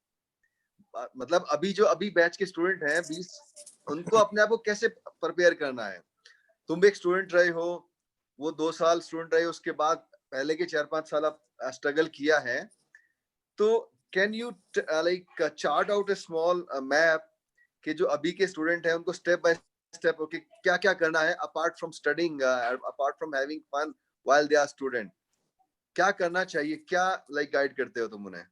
मतलब अभी batch के student हैं 20, उनको अपने आप को कैसे prepare करना है. तुम भी एक स्टूडेंट रहे हो, वो 2 साल स्टूडेंट रहे, उसके बाद पहले के 4-5 साल आप स्ट्रगल किया है. तो can you like chart out a small map कि जो अभी के स्टूडेंट हैं उनको स्टेप बाय स्टेप ओके क्या क्या करना है apart from studying, apart from having fun while they are student, क्या करना चाहिए, क्या लाइक गाइड करते हो तुम उन्हें?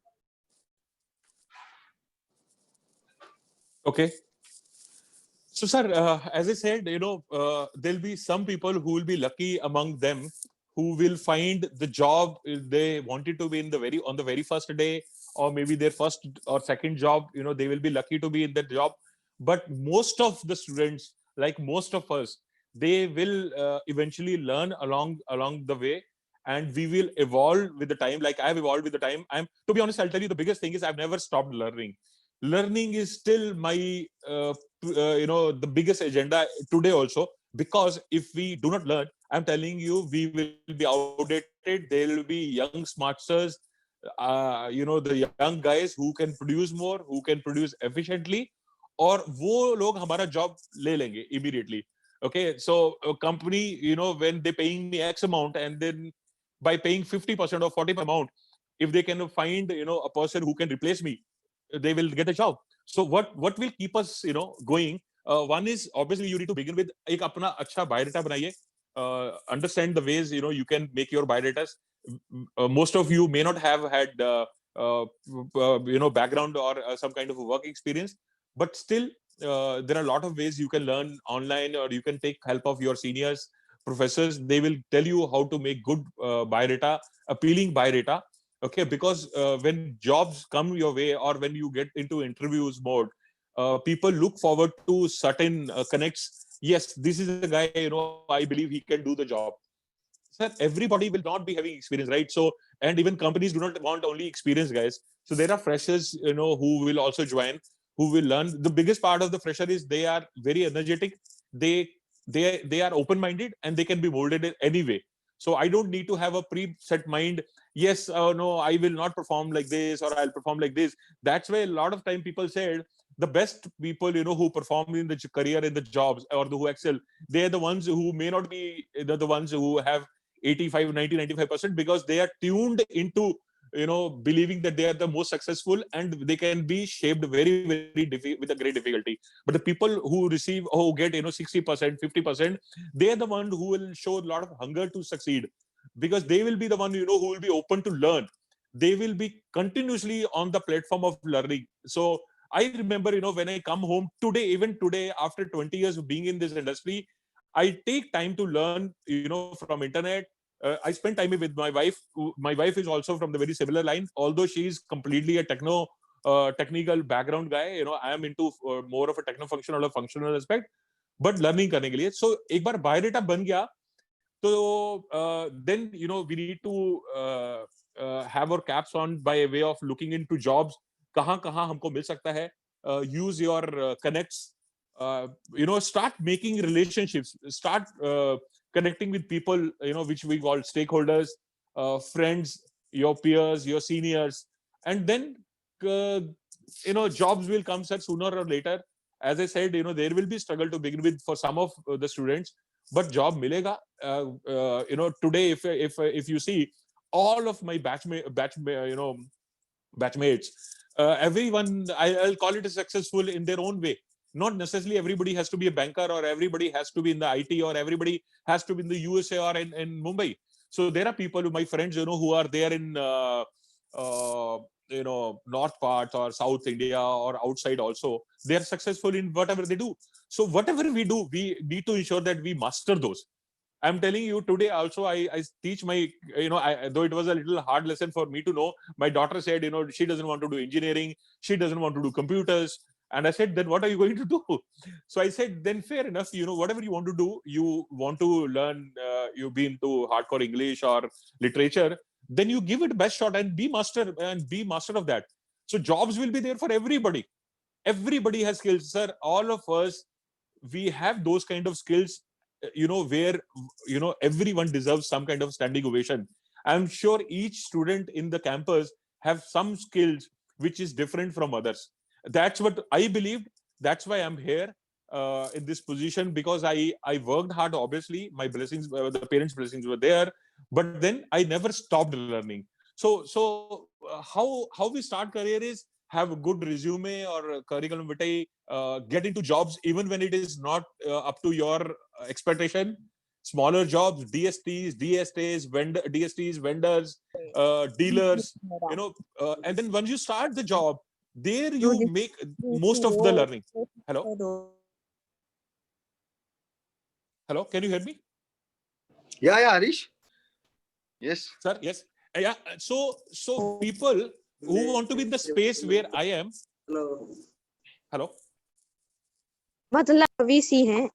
Okay. So, sir, as I said, there'll be some people who will be lucky among them who will find the job they wanted to be on the very first day, or maybe their first or second job. They will be lucky to be in that job. But most of the students, like most of us, they will eventually learn along the way, and we will evolve with the time. Like I've evolved with the time. To be honest, I'll tell you, the biggest thing is I've never stopped learning. Learning is still my the biggest agenda today also, because if we do not learn, I'm telling you, we will be outdated. There will be young smartsters, the young guys who can produce more, who can produce efficiently, और वो लोग हमारा job ले लेंगे immediately. Okay, so a company, when they paying me X amount, and then by paying 50% or 40% amount, if they can find a person who can replace me, they will get a job. So what will keep us going? One is obviously you need to begin with एक अपना अच्छा biodata बनाइए. Understand the ways you can make your biodatas. Most of you may not have had background or some kind of work experience, but still there are a lot of ways you can learn online, or you can take help of your seniors, professors. They will tell you how to make good biodata, appealing biodata. Okay, because when jobs come your way, or when you get into interviews mode, people look forward to certain connects. Yes, this is a guy, I believe he can do the job. Sir, everybody will not be having experience, right? So, and even companies do not want only experienced guys. So there are freshers, who will also join, who will learn. The biggest part of the fresher is they are very energetic. They are open-minded, and they can be molded in any way. So I don't need to have a preset mind. Yes, no, I will not perform like this, or I'll perform like this. That's why a lot of time people said the best people, who perform in the career, in the jobs, or who excel, they're the ones who may not be the ones who have 85, 90, 95%, because they are tuned into believing that they are the most successful, and they can be shaped very, very with a great difficulty. But the people who get 60%, 50%, they are the one who will show a lot of hunger to succeed, because they will be the one who will be open to learn. They will be continuously on the platform of learning. So I remember, when I come home today, even today, after 20 years of being in this industry, I take time to learn, from internet. I spend time with my wife. My wife is also from the very similar line, although she is completely a technical background guy. I am into more of a techno-functional or functional aspect. but learning करने के लिए. So एक बार biodata बन गया, तो then we need to have our caps on by way of looking into jobs. कहाँ हमको मिल सकता है? Use your connects. Start making relationships. Start connecting with people, which we call stakeholders, friends, your peers, your seniors, and then jobs will come, sir, sooner or later. As I said, there will be struggle to begin with for some of the students, but job milega. Today, if you see all of my batchmates, everyone, I'll call it successful in their own way. Not necessarily everybody has to be a banker, or everybody has to be in the IT, or everybody has to be in the USA or in Mumbai. So there are people, my friends, who are there in north part or South India or outside also. They are successful in whatever they do. So whatever we do, we need to ensure that we master those. I'm telling you today also, I teach my, though it was a little hard lesson for me to know, my daughter said, she doesn't want to do engineering, she doesn't want to do computers. And I said, then what are you going to do? So I said, then fair enough, whatever you want to do, you want to learn, you be into hardcore English or literature, then you give it the best shot and be master of that. So jobs will be there for everybody. Everybody has skills, sir. All of us, we have those kind of skills, where, everyone deserves some kind of standing ovation. I'm sure each student in the campus have some skills which is different from others. That's what I believed. That's why I'm here in this position, because I worked hard. Obviously, my blessings, the parents' blessings were there, but then I never stopped learning. So how we start career is have a good resume or curriculum vitae, get into jobs even when it is not up to your expectation. Smaller jobs, DSTs, DSTs, vendors, dealers, and then once you start the job, there you make most of the learning. Hello, can you hear me? Yeah, Harish. Yes, sir. Yes. Yeah. So people who want to be in the space where I am. Hello. मतलब VC हैं.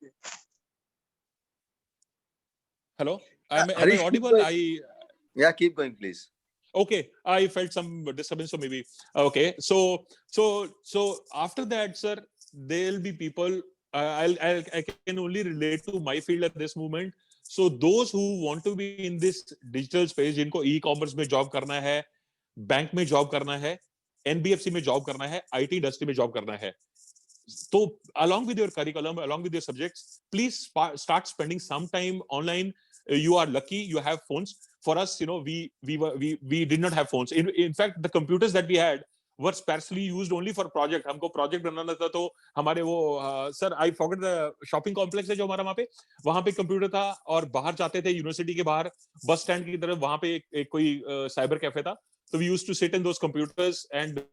Hello. Am I Harish, audible? Yeah, keep going, please. Okay, I felt some disturbance, so maybe. Okay, so after that, sir, there'll be people. I can only relate to my field at this moment. So those who want to be in this digital space, जिनको e-commerce में job करना है, bank में job करना है, NBFC में job करना है, IT industry में job करना है. So along with your curriculum, along with your subjects, please start spending some time online. You are lucky you have phones. For us, we did not have phones. In fact, the computers that we had were sparsely used only for project. हमको project बनाना था, तो हमारे वो sir, I forgot the shopping complex है जो हमारा वहाँ पे कंप्यूटर था, और बाहर जाते थे यूनिवर्सिटी के बाहर बस स्टैंड की तरफ, वहाँ पे एक कोई साइबर कैफे था. So we used to sit in those computers and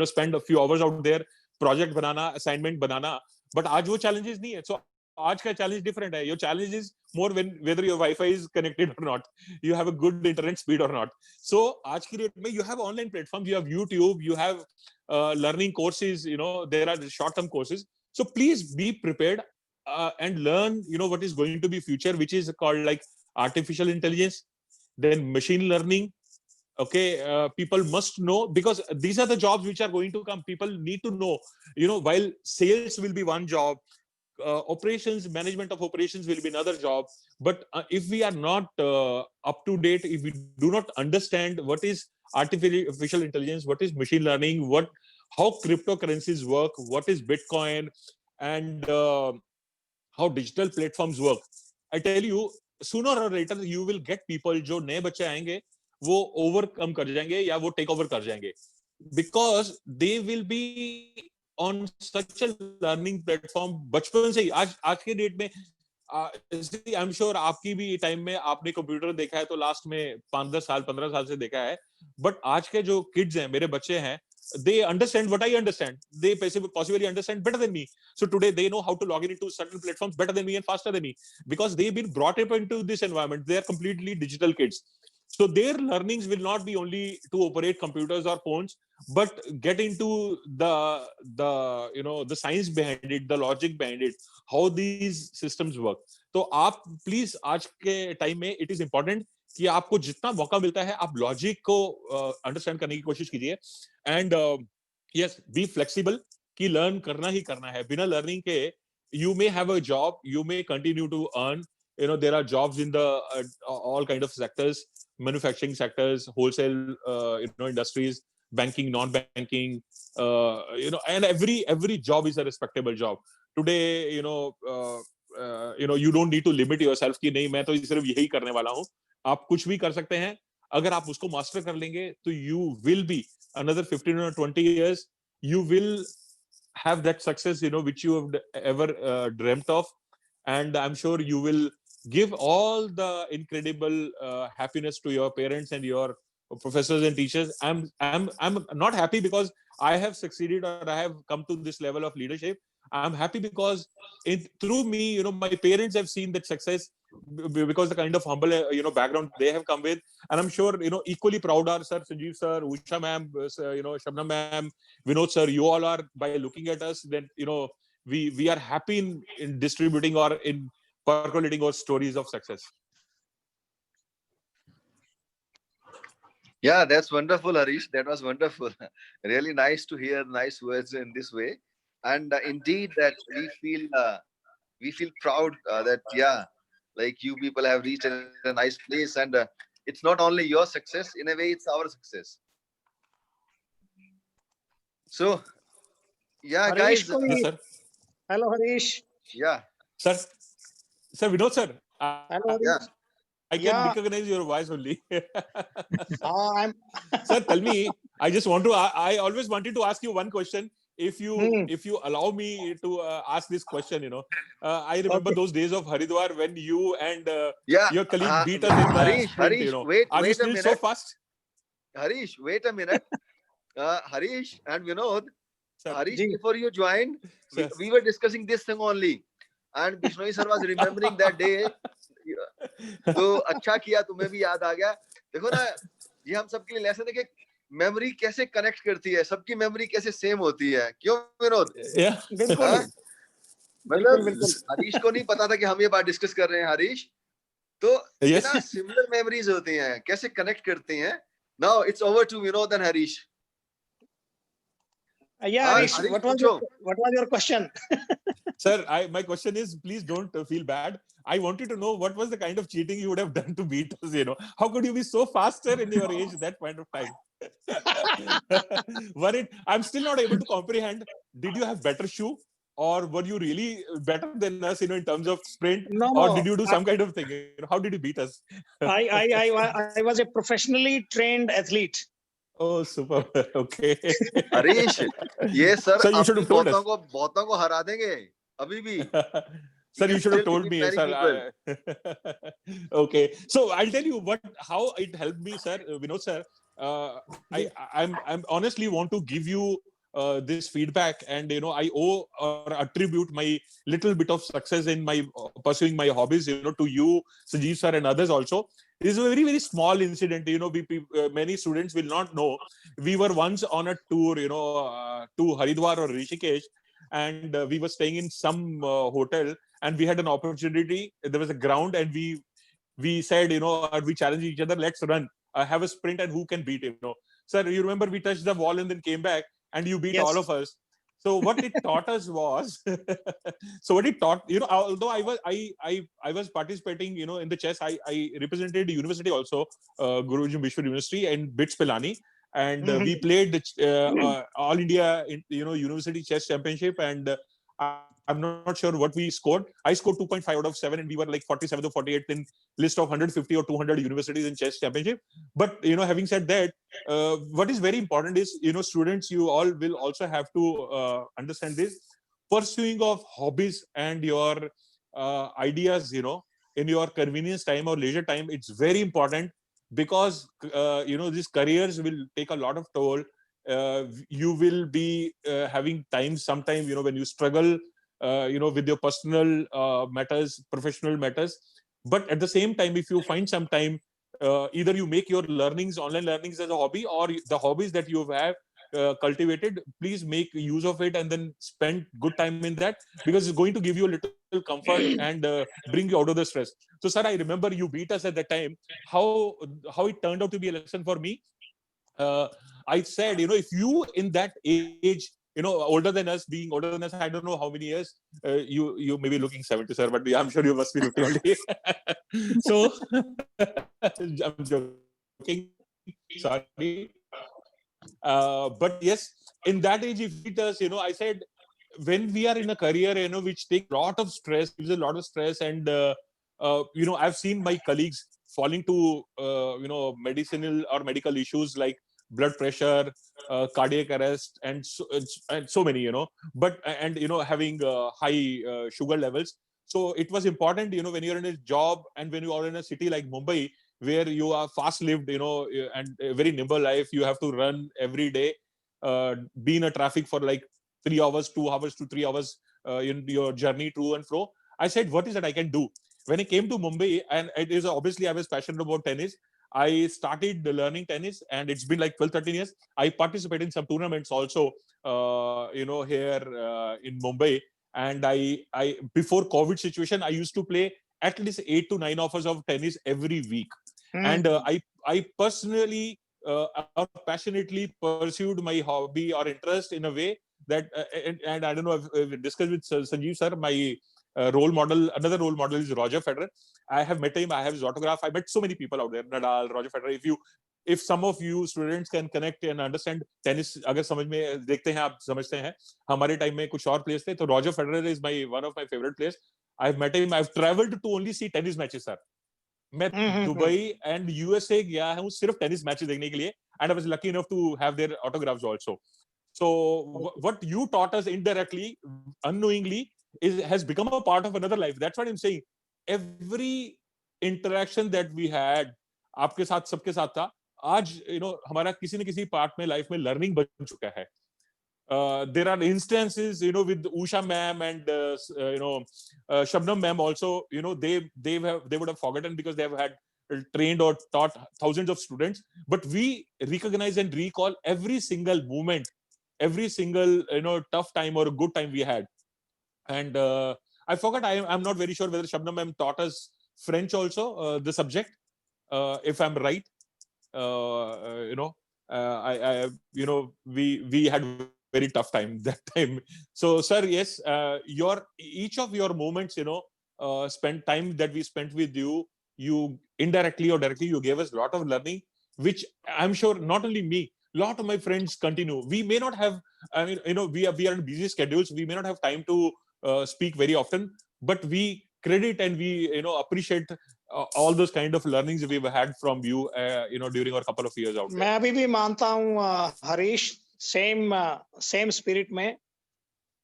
spend a few hours out there, project banana, assignment banana. But आज वो challenges नहीं है. So आज का challenge different है. Your challenge is more whether your Wi-Fi is connected or not, you have a good internet speed or not. So आज की date में you have online platforms, you have YouTube, you have learning courses, there are short-term courses. So please be prepared and learn, what is going to be future, which is called like artificial intelligence, then machine learning. Okay, people must know, because these are the jobs which are going to come. People need to know, while sales will be one job, operations, management of operations will be another job. But if we are not up to date, if we do not understand what is artificial intelligence, what is machine learning, how cryptocurrencies work, what is Bitcoin, and how digital platforms work, I tell you, sooner or later you will get people जो नए बच्चे आएंगे वो overcome कर जाएंगे या वो take over कर जाएंगे, because they will be on such a learning platform बचपन से ही. आज के डेट में I'm sure आपकी भी टाइम में आपने कंप्यूटर देखा है तो लास्ट में 5-10 साल 15 साल से देखा है, बट आज के जो किड्स हैं, मेरे बच्चे हैं, they understand what I understand. They possibly understand better than me. So today they know how to log in into certain platforms better than me and faster than me, because they've been brought up into this environment. They are completely digital kids. So their learnings will not be only to operate computers or phones, but get into the you know the science behind it, the logic behind it, how these systems work. तो आप please आज के time में it is important कि आपको जितना मौका मिलता है आप लॉजिक को अंडरस्टैंड करने की कोशिश कीजिए, एंड यस बी फ्लेक्सिबल कि लर्न करना ही करना है. बिना लर्निंग के you may have a job, you may continue to earn, you know, there are jobs in the all kind of sectors, manufacturing sectors, wholesale you know industries, banking, non-banking, you know, and every job is a respectable job today. You know you don't need to limit yourself कि नहीं मैं तो सिर्फ यही करने वाला हूँ. आप कुछ भी कर सकते हैं. अगर आप उसको मास्टर कर लेंगे तो you will be another 15 or 20 years you will have that success, you know, which you have ever dreamt of, and I'm sure you will give all the incredible happiness to your parents and your professors and teachers. I'm not happy because I have succeeded or I have come to this level of leadership. I'm happy because through me, you know, my parents have seen that success because the kind of humble, you know, background they have come with, and I'm sure, you know, equally proud are Sir Sanjeev sir, Usha ma'am, you know, Shabnam ma'am, Vinod sir. You all are, by looking at us, that you know we are happy in distributing or in percolating our stories of success. Yeah, that's wonderful, Harish. That was wonderful. Really nice to hear nice words in this way, and indeed that we feel proud that yeah, like you people have reached a nice place, and it's not only your success, in a way it's our success. So yeah, Harish guys. koi- Yes, sir. Hello, Harish. Yeah, Sir Vinod sir, Hello, Harish. yeah. I can Yeah. recognize your voice only. I'm Sir, tell me. I just want to. I always wanted to ask you one question. If you allow me to ask this question, you know, I remember Okay. those days of Haridwar when you and Yeah, your colleague beat us in the Harish, sprint. Harish, You know, wait are you a still so minute. fast? Harish, wait a minute. Harish and Vinod, Sir, Harish, Ji. before you joined, Sir. we were discussing this thing only, and Bishnoi sir was remembering that day. तो अच्छा किया, तुम्हें भी याद आ गया. देखो ना, ये हम सबके लिए लेसन है कि मेमोरी कैसे कनेक्ट करती है, सबकी मेमोरी कैसे सेम होती है. क्यों विनोद? Yeah. बिल्कुल हाँ? मतलब बिल्कुल. हरीश को नहीं पता था कि हम ये बात डिस्कस कर रहे हैं, हरीश. तो Yes. इतना सिमिलर मेमोरीज होती हैं, कैसे कनेक्ट करती हैं. Now it's over to Vinod and Harish. Yeah, Harish. Harish, What was your question? Sir, my question is, please don't feel bad. I wanted to know what was the kind of cheating you would have done to beat us. You know, how could you be so faster in your age at that point of time? I'm still not able to comprehend. Did you have better shoe, or were you really better than us? You know, in terms of sprint, No, or no. did you do some kind of thing? You know, how did you beat us? I was a professionally trained athlete. Oh, super. Okay. Harish, ये sir Sir, you should अपनी have told us. बहुतों को हरा देंगे अभी भी. Sir, can you should have still told beat me, many sir. Okay, so I'll tell you how it helped me, sir. Vinod, sir. I'm honestly want to give you this feedback, and you know, I owe or attribute my little bit of success in my pursuing my hobbies, you know, to you, Sanjeev sir, and others also. This is a very, very small incident. You know, many students will not know. We were once on a tour, you know, to Haridwar or Rishikesh, and we were staying in some hotel, and we had an opportunity. There was a ground, and we said, you know, we challenged each other. Let's run, have a sprint, and who can beat it? You know, sir, you remember we touched the wall and then came back, and you beat Yes. all of us. So what it taught us was, so what it taught, you know, although I was participating, you know, in the chess, I represented the university also, Guru Arjan Vishwa University and BITS Pilani, and we played the All India, you know, University Chess Championship, and I'm not sure what we scored. I scored 2.5 out of 7, and we were like 47th or 48th in list of 150 or 200 universities in chess championship. But you know, having said that, what is very important is, you know, students, you all will also have to understand this: pursuing of hobbies and your ideas, you know, in your convenience time or leisure time. It's very important, because you know, these careers will take a lot of toll. You will be having times sometime, you know, when you struggle, you know, with your personal matters, professional matters. But at the same time, if you find some time, either you make your learnings, online learnings, as a hobby, or the hobbies that you have, cultivated, please make use of it and then spend good time in that, because it's going to give you a little comfort and bring you out of the stress. So sir, I remember you beat us at that time. How it turned out to be a lesson for me. I said, if you in that age, older than us, being older than us, I don't know how many years, you may be looking 70, sir, but I'm sure you must be 50 only. So I'm joking. Sorry. But yes, in that age, if it does, I said, when we are in a career, which takes a lot of stress, gives a lot of stress, and I've seen my colleagues falling to medicinal or medical issues like blood pressure, cardiac arrest, and so many, but and having high sugar levels. So it was important, when you're in a job and when you are in a city like Mumbai, where you are fast lived, and a very nimble life, you have to run every day, be in a traffic for like 3 hours, 2 hours to 3 hours in your journey to and fro. I said, what is that I can do? When I came to Mumbai, and it is obviously I was passionate about tennis, I started learning tennis, and it's been like 12-13 years. I participate in some tournaments also, here in Mumbai. And I before COVID situation, I used to play at least 8 to 9 hours of tennis every week. And I personally or passionately pursued my hobby or interest in a way that, and I don't know, I've discussed with Sanjeev sir, my role model, another role model is Roger Federer. I have met him, I have his autograph. I met so many people out there, Nadal, Roger Federer. If some of you students can connect and understand tennis, अगर समझ में देखते हैं, आप समझते हैं, हमारे time में कुछ और प्लेयर्स थे, तो Roger Federer is one of my favorite players. I've met him. I've traveled to only see tennis matches, sir. मैं दुबई and USA गया हूँ सिर्फ tennis matches देखने के लिए, and I was lucky enough to have their autographs also. So what you taught us indirectly, unknowingly, has become a part of another life. That's what I'm saying. Every interaction that we had, आपके साथ, सबके साथ था, आज हमारा किसी न किसी पार्ट में लाइफ में लर्निंग बन चुका है. There are instances, with Usha ma'am and Shabnam ma'am also, they would have forgotten because they have had trained or taught thousands of students, but we recognize and recall every single moment, every single tough time or a good time we had. And I forgot, I'm not very sure whether Shabnam ma'am taught us French also, the subject, if I'm right. We had very tough time that time. So sir, yes, each of your moments, spent time that we spent with you, you indirectly or directly, you gave us a lot of learning, which I'm sure not only me, a lot of my friends continue. We may not have, we are in busy schedules, we may not have time to speak very often, but we credit and we appreciate all those kind of learnings we've had from you, during our couple of years out there. मैं अभी भी मानता हूँ Harish, same spirit में.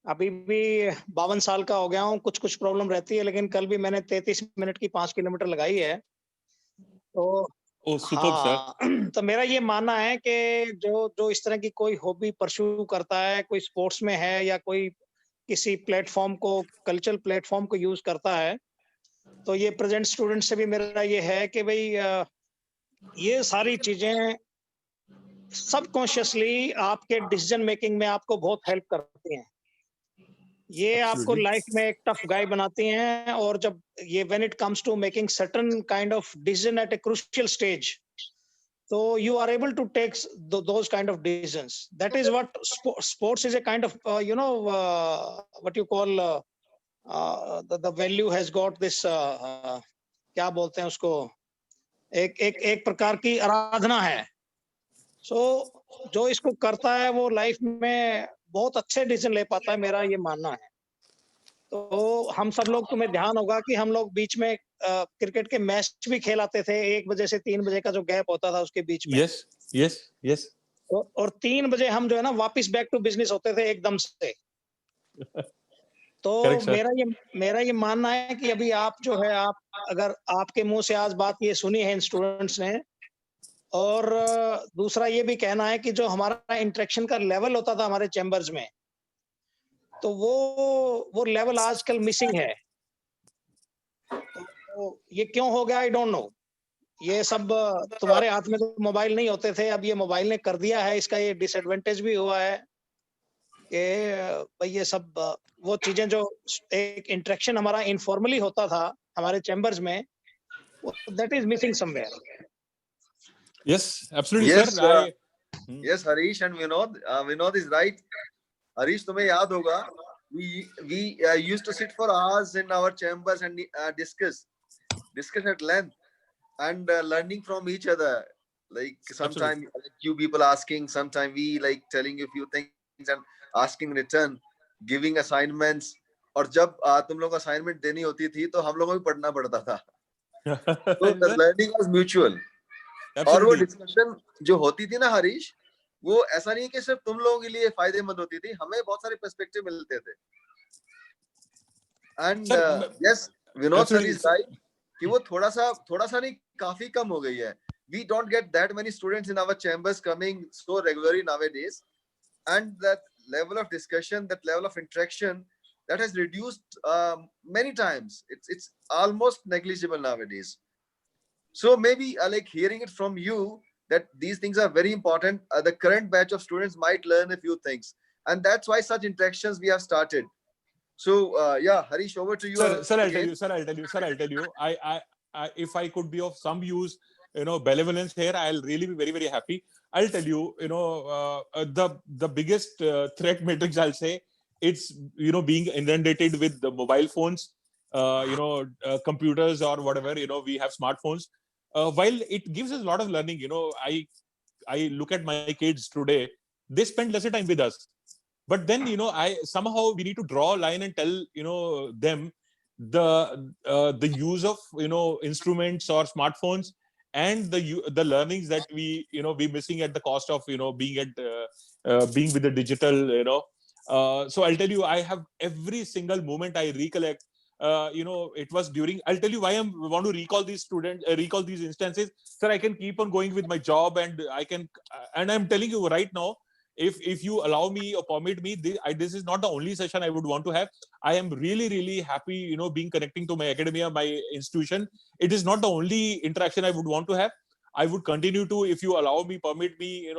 अभी भी 52 साल का हो गया हूँ, कुछ प्रॉब्लम रहती है, लेकिन कल भी मैंने 33 मिनट की 5 किलोमीटर लगाई है. तो हाँ, तो मेरा ये मानना है कि जो इस तरह की कोई हॉबी परस्यू करता है, कोई स्पोर्ट्स में है या कोई किसी प्लेटफॉर्म को, कल्चरल प्लेटफॉर्म को यूज करता है, तो ये प्रेजेंट स्टूडेंट से भी मेरा ये है कि भाई ये सारी चीजें सबकॉन्शियसली आपके डिसीजन मेकिंग में आपको बहुत हेल्प करती हैं. ये आपको लाइफ में एक टफ गाय बनाती हैं, और जब ये when it comes to making certain kind of decision at a crucial stage, so you are able to take those kind of decisions. That is what sports is a kind of what you call the value has got this क्या बोलते हैं उसको, एक प्रकार की आराधना है. So जो इसको करता है वो लाइफ में बहुत अच्छे डिसीजन ले पाता है, मेरा ये मानना है. तो हम सब लोग, तुम्हें ध्यान होगा कि हम लोग बीच में क्रिकेट के मैच भी खेलाते थे, 1 बजे से 3 बजे का जो गैप होता था उसके बीच में. yes. और 3 बजे हम जो है ना वापस बैक टू बिजनेस होते थे एकदम से. तो मेरा ये मानना है कि अभी आप जो है, आप अगर आपके मुंह से आज बात ये सुनी है इन स्टूडेंट्स ने, और दूसरा ये भी कहना है कि जो हमारा इंटरेक्शन का लेवल होता था हमारे चैम्बर्स में, तो वो लेवल आजकल मिसिंग है. तो ये क्यों हो गया, आई डोंट नो. ये सब तुम्हारे हाथ में तो मोबाइल नहीं होते थे, अब ये मोबाइल ने कर दिया है। इसका ये डिसएडवांटेज भी हुआ है कि भाई ये सब वो चीजें जो एक इंटरेक्शन हमारा इनफॉर्मली होता था हमारे चैम्बर्स में, that is missing somewhere. Yes, absolutely, Yes, sir. yes, Harish and Vinod. Vinod is right. Harish, तुम्हें याद होगा, we used to sit for hours in our chambers and discuss at length and learning from each other. Like sometimes like you people asking, sometimes we like telling you few things and asking return, giving assignments. और जब तुम लोग assignment देनी होती थी तो हम लोगों को भी पढ़ना पड़ता था. So the learning was mutual. और वो डिस्कशन जो होती थी ना हरीश, वो ऐसा नहीं कि सिर्फ तुम लोगों के लिए फायदेमंद होती थी, हमें बहुत सारे पर्सपेक्टिव मिलते थे. And yes, Vinod sir is right कि वो थोड़ा सा नहीं, काफी कम हो गई है. We don't get that many students in our chambers coming so regularly nowadays, and that level of discussion, that level of interaction, that has reduced many times. It's almost negligible nowadays. So maybe like hearing it from you that these things are very important. The current batch of students might learn a few things, and that's why such interactions we have started. So yeah, Harish, over to you. Sir, I'll tell you. I, if I could be of some use, benevolence here, I'll really be very, very happy. I'll tell you, the biggest threat matrix, I'll say, it's being inundated with the mobile phones, computers or whatever. We have smartphones. While it gives us a lot of learning, I look at my kids today, they spend lesser time with us. But then, I somehow we need to draw a line and tell, them the use of, instruments or smartphones and the learnings that we missing at the cost of, being with the digital, so I'll tell you, I have every single moment I recollect. It was during. I'll tell you why I want to recall these instances. Sir, I can keep on going with my job, and I'm telling you right now, if you allow me or permit me, this is not the only session I would want to have. I am really, really happy, being connecting to my academia, my institution. It is not the only interaction I would want to have. I would continue to, if you allow me, permit me,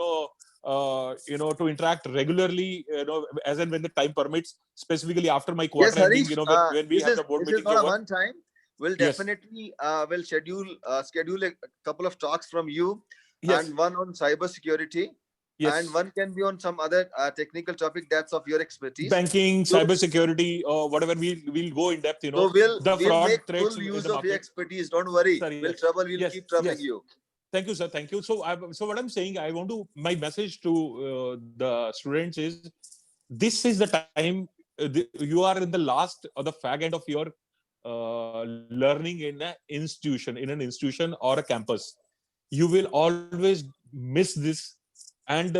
to interact regularly, as and when the time permits, specifically after my quarter ending, when we have the board meetings over. One time, we'll definitely will schedule a couple of talks from you, and one on cyber security, and one can be on some other technical topic that's of your expertise. Banking, cyber security, or whatever, we'll go in depth. So we'll make full use of your expertise. Don't worry. Sorry, we'll keep troubling you. Thank you, sir. Thank you. So what I'm saying, my message to the students is, this is the time, you are in the last or the fag end of your learning in an institution or a campus. You will always miss this. And,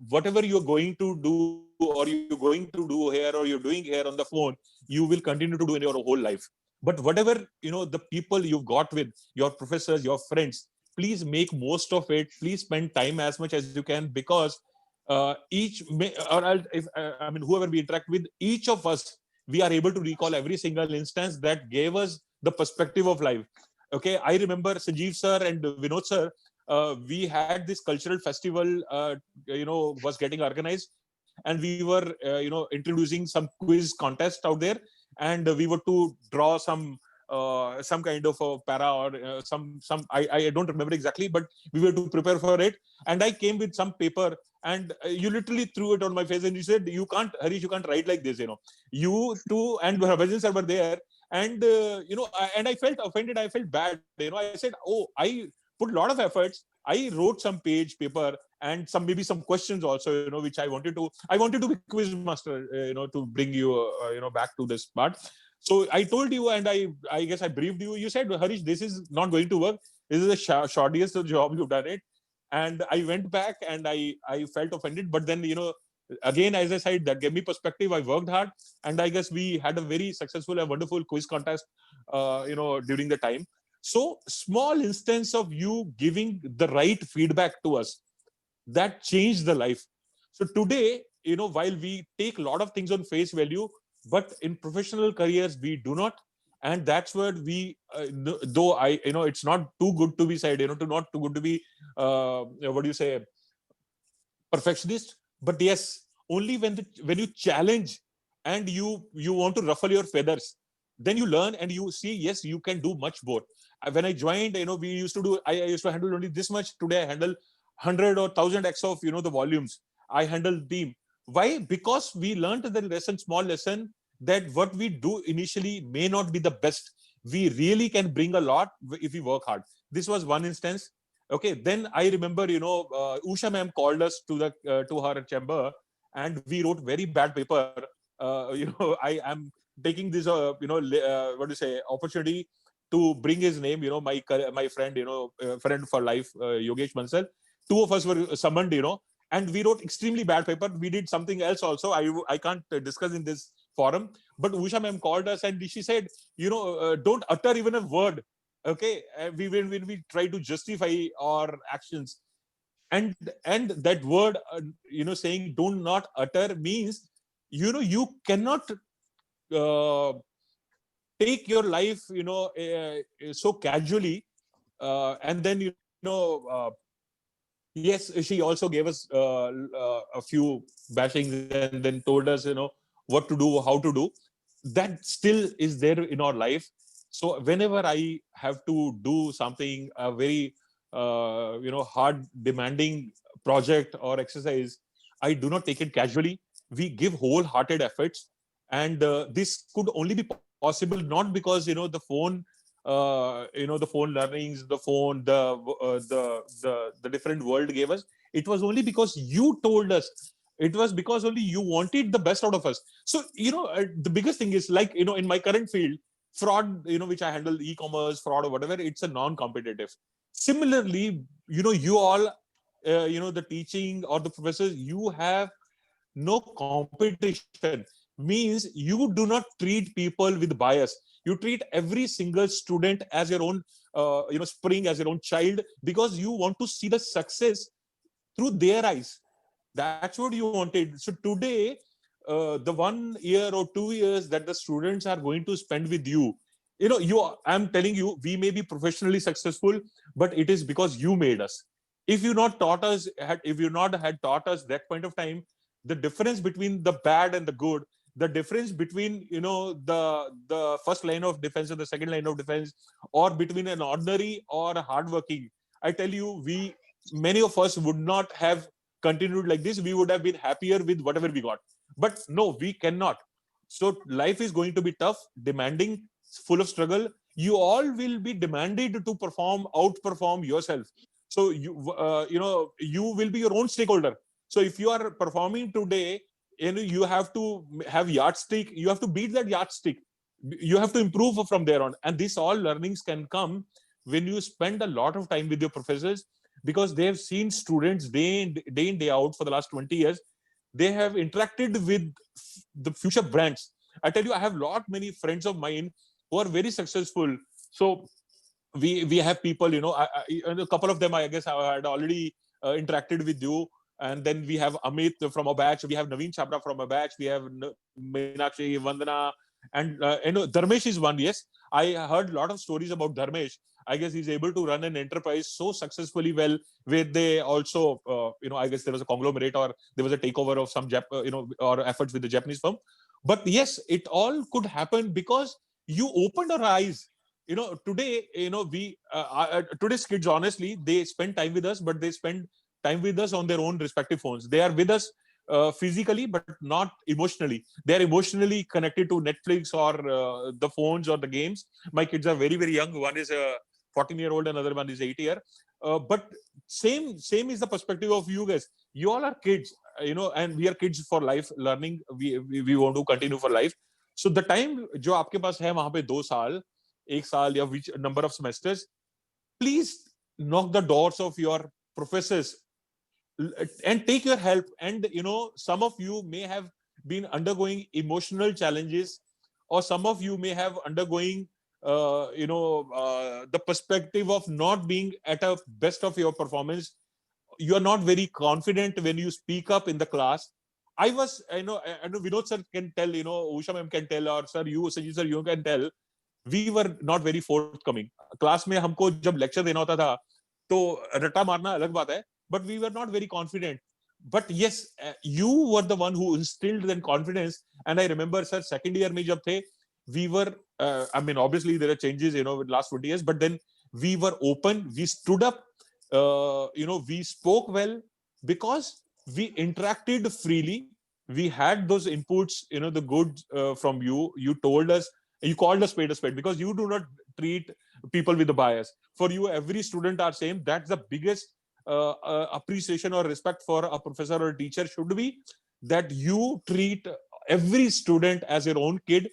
whatever you're going to do or you're going to do here or you're doing here on the phone, you will continue to do in your whole life. But whatever, the people you've got with, your professors, your friends, please make most of it. Please spend time as much as you can, because whoever we interact with, each of us, we are able to recall every single instance that gave us the perspective of life. Okay, I remember Sanjeev sir and Vinod sir, we had this cultural festival, was getting organized, and we were, introducing some quiz contest out there, and we were to draw some kind of a para or I don't remember exactly, but we were to prepare for it. And I came with some paper, and you literally threw it on my face and you said, Harish, you can't write like this, You too and Harbhajan sir were there, and and I felt offended. I felt bad. I said, I put a lot of efforts. I wrote some paper and maybe some questions also, which I wanted to be quiz master, to bring you, back to this part. So I told you, and I guess I briefed you. You said, Harish, this is not going to work. This is the shortest job you've done it. And I went back and I felt offended. But then, again, as I said, that gave me perspective. I worked hard, and I guess we had a very successful and wonderful quiz contest, during the time. So small instance of you giving the right feedback to us, that changed the life. So today, while we take a lot of things on face value, but in professional careers, we do not. and that's where we though I it's not too good to be said, to not too good to be what do you say, perfectionist, but yes, only when you challenge and you want to ruffle your feathers, then you learn and you see, yes, you can do much more. When I joined, we used to do, I used to handle only this much. Today I handle 100 or 1000x of the volumes. I handle team. Why? Because we learned the lesson, small lesson, that what we do initially may not be the best. We really can bring a lot if we work hard. This was one instance. Okay, then I remember, Usha ma'am called us to her chamber, and we wrote very bad paper. I am taking this, what do you say, opportunity to bring his name. My friend, friend for life, Yogesh Bansal. Two of us were summoned, and we wrote extremely bad paper. We did something else also. I can't discuss in this forum. But Usha ma'am called us and she said, don't utter even a word. Okay, when we try to justify our actions, and that word, saying do not utter means, you cannot take your life, so casually, and then yes, she also gave us a few bashings and then told us, what to do, how to do. That still is there in our life. So whenever I have to do something, a very hard demanding project or exercise, I do not take it casually. We give wholehearted efforts, and this could only be possible not because the phone, the phone learnings, the phone, the different world gave us. It was only because you told us. It was because only you wanted the best out of us. So the biggest thing is, like, in my current field, fraud, which I handle, e-commerce fraud or whatever, it's a non-competitive. Similarly, you all, the teaching or the professors, you have no competition. Means you do not treat people with bias. You treat every single student as your own, spring, as your own child, because you want to see the success through their eyes. That's what you wanted. So today, the 1 year or 2 years that the students are going to spend with you, I'm telling you, we may be professionally successful, but it is because you made us. If you not taught us, if you not had taught us that point of time, the difference between the bad and the good, the difference between the first line of defense and the second line of defense, or between an ordinary or a hardworking, I tell you, many of us would not have continued like this. We would have been happier with whatever we got. But no, we cannot. So life is going to be tough, demanding, full of struggle. You all will be demanded to outperform yourself. So you will be your own stakeholder. So if you are performing today, you have to have yardstick. You have to beat that yardstick. You have to improve from there on. And this all learnings can come when you spend a lot of time with your professors, because they have seen students day in, day out for the last 20 years. They have interacted with the future brands. I tell you, I have many friends of mine who are very successful. So we have people, a couple of them, I guess, I had already interacted with you. And then we have Amit from a batch. We have Naveen Chhabra from a batch. We have Meenakshi, Vandana, and Dharmesh is one. Yes, I heard a lot of stories about Dharmesh. I guess he's able to run an enterprise so successfully well, where they also, I guess there was a conglomerate or there was a takeover of some, or efforts with the Japanese firm. But yes, it all could happen because you opened our eyes. Today, today's kids, honestly, they spend time with us, but they spend time with us on their own respective phones. They are with us physically, but not emotionally. They are emotionally connected to Netflix or the phones or the games. My kids are very, very young. One is a 14-year-old, another one is 8-year. But same is the perspective of you guys. You all are kids, and we are kids for life learning. We want to continue for life. So the time जो आपके पास है वहां पे 2 साल, 1 साल या which number of semesters, please knock the doors of your professors and take your help. And some of you may have been undergoing emotional challenges, or some of you may have undergoing the perspective of not being at a best of your performance. You are not very confident when you speak up in the class. I know Vinod sir can tell, Usha ma'am can tell, or sir, Sanjeev sir, you can tell. we were not very forthcoming. Class में हमको जब lecture देना होता था तो रट्टा मारना अलग बात है, but we were not very confident. But yes, you were the one who instilled that confidence. And I remember, sir, second year में जब थे, we were, I mean, obviously there are changes, you know, with last 20 years, but then we were open, we stood up, you know, we spoke well because we interacted freely. We had those inputs, you know, the good from you. You told us, you called us spade a spade, because you do not treat people with a bias. For you, every student are same. That's the biggest appreciation or respect for a professor or a teacher should be, that you treat every student as your own kid,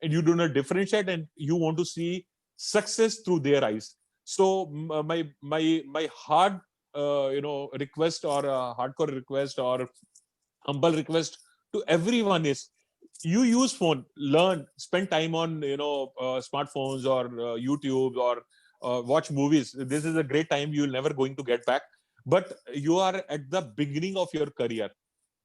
and you do not differentiate, and you want to see success through their eyes. So my hard you know, request, or hardcore request, or humble request to everyone is, you use phone, learn, spend time on, you know, smartphones or YouTube, or watch movies. This is a great time you'll never going to get back, but you are at the beginning of your career.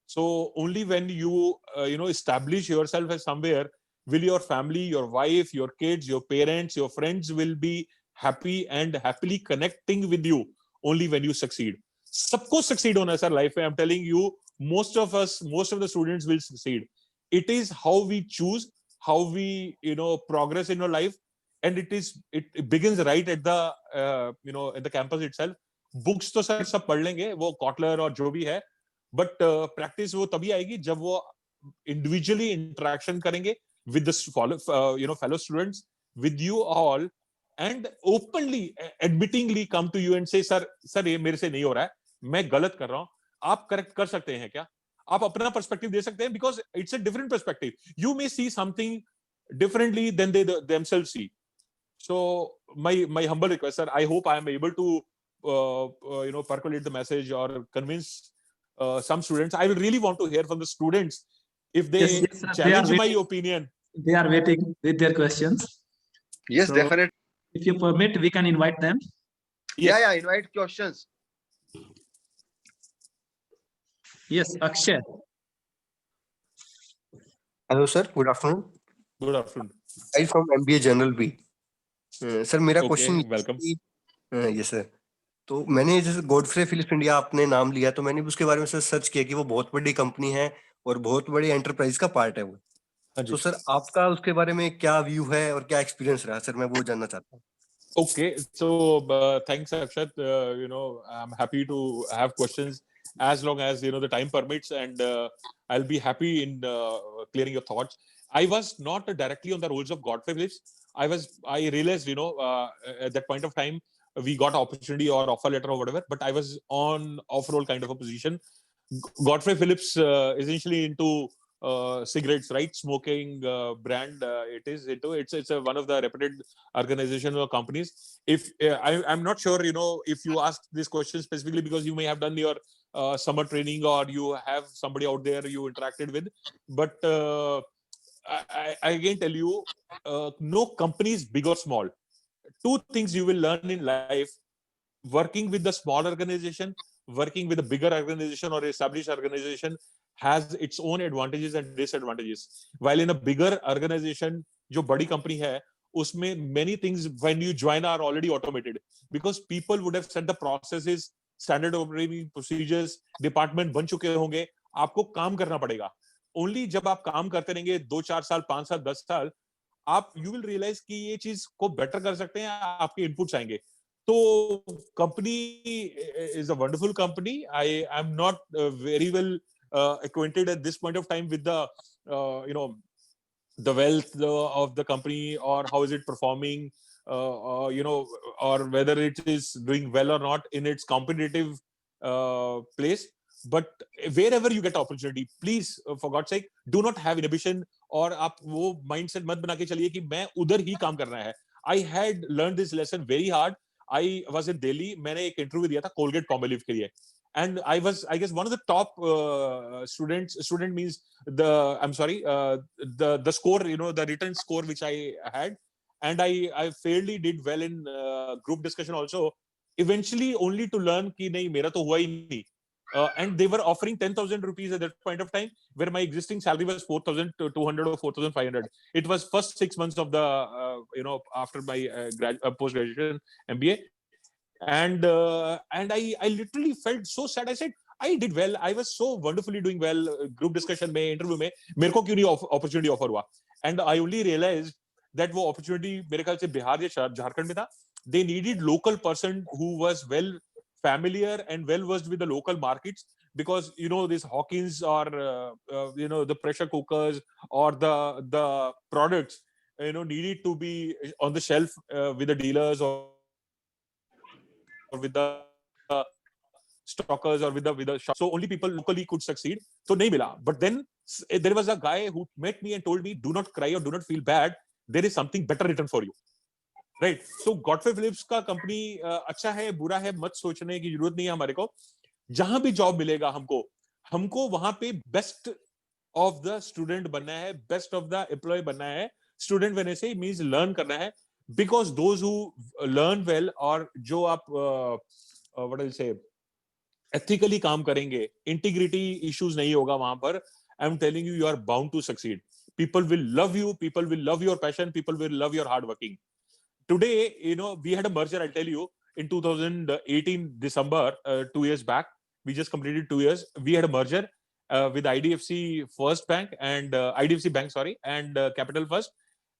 So only when you you know, establish yourself as somewhere, will your family, your wife, your kids, your parents, your friends will be happy and happily connecting with you only when you succeed. सबको succeed होना है sir life में. I'm telling you, most of us, most of the students will succeed. It is how we choose, how we, you know, progress in your life, and it begins right at the you know, at the campus itself. Books तो sir सब पढ़ लेंगे, वो Kotler और जो भी है, but practice वो तभी आएगी जब वो individually interaction करेंगे with the you know, fellow students, with you all, and openly, admittingly come to you and say, sir ये मेरे से नहीं हो रहा है, मैं गलत कर रहा हूँ, आप करेक्ट कर सकते हैं क्या? आप अपना पर्सपेक्टिव दे सकते हैं, because it's a different perspective. You may see something differently than they themselves see. So my humble request, sir, I hope I am able to you know, percolate the message or convince some students. I will really want to hear from the students if they Yes, sir, challenge they are my waiting. opinion. They are waiting with their questions. Yes, So, definitely. if you permit, we can invite them. Yes. Yeah, invite questions. Yes, Akshay. Hello sir, good afternoon. Good afternoon. I from MBA general B. Sir मेरा Okay, question welcome. Yes sir. तो मैंने जैसे Godfrey Phillips India आपने नाम लिया, तो मैंने भी उसके बारे में सर सर्च किया कि वो बहुत बड़ी कंपनी है और बहुत बड़ी एंटरप्राइज का पार्ट है वो. तो सर आपका उसके बारे में क्या व्यू है और क्या एक्सपीरियंस रहा सर, मैं वो जानना चाहता हूँ. Okay, so thanks, Akshat. You know, I'm happy to have questions as long as, you know, the time permits, and I'll be happy in clearing your thoughts. I was not directly on the roles of Godfrey Phillips. I realized, you know, at that point of time, we got opportunity or offer letter or whatever, but I was on off-roll kind of a position. Godfrey Phillips essentially into cigarettes, right? Smoking brand. It is into it's one of the reputed organizations or companies. If I'm not sure, you know, if you asked this question specifically because you may have done your summer training or you have somebody out there you interacted with, but I again tell you, no company is big or small. Two things you will learn in life: working with the small organization, working with a bigger organization or established organization has its own advantages and disadvantages. While in a bigger organization, जो बड़ी company है, उसमें many things when you join are already automated, because people would have set the processes, standard operating procedures, department बन चुके होंगे, आपको काम करना पड़ेगा. Only जब आप काम करते रहेंगे 2-4 साल, 5 साल, 10 साल, आप you will realize कि ये चीज को better कर सकते हैं, आपके inputs आएंगे. So company is a wonderful company. I am not very well acquainted at this point of time with the you know, the wealth of the company, or how is it performing, you know, or whether it is doing well or not in its competitive place. But wherever you get opportunity, please, for God's sake, do not have inhibition, और आप वो mindset मत बना के चलिए कि मैं उधर ही काम करना है. I had learned this lesson very hard. I was in Delhi. मैंने एक इंटरव्यू दिया था Colgate Palmolive के लिए, and I was, I guess, one of the top students. Student means I'm sorry, the score, you know, the written score which I had, and I fairly did well in group discussion also. Eventually, only to learn कि नहीं, मेरा तो हुआ ही नहीं. and they were offering 10,000 rupees at that point of time, where my existing salary was 4,200 or 4,500. It was first 6 months of the after my post graduation MBA, and I literally felt so sad. I said, I did well, I was so wonderfully doing well. Group discussion में, interview में मेरे को क्यों नहीं opportunity offer हुआ? And I only realized that वो opportunity मेरे ख्याल से बिहार या झारखंड में था. They needed local person who was well familiar and well versed with the local markets, because this Hawkins or the pressure cookers or the products needed to be on the shelf with the dealers or with the stockers or with the shop. So only people locally could succeed. So nahi mila. But then there was a guy who met me and told me, do not cry or do not feel bad, there is something better written for you. Right? So Godfrey Phillips का company अच्छा है बुरा है मत सोचने की जरूरत नहीं है हमारे को. जहां भी जॉब मिलेगा हमको वहां पे बेस्ट ऑफ द स्टूडेंट बनना है, बेस्ट ऑफ द एम्प्लॉय बनना है. स्टूडेंट बनने से मींस लर्न करना है, because those who learn well और जो आप what I'll say ethically काम करेंगे, integrity issues नहीं होगा वहां पर. I'm telling you, you are bound to succeed. People will love you, people will love your passion, people will love your hard working. Today, we had a merger, I'll tell you, in 2018 December, 2 years back. We just completed 2 years. We had a merger with IDFC First Bank and IDFC Bank, and Capital First.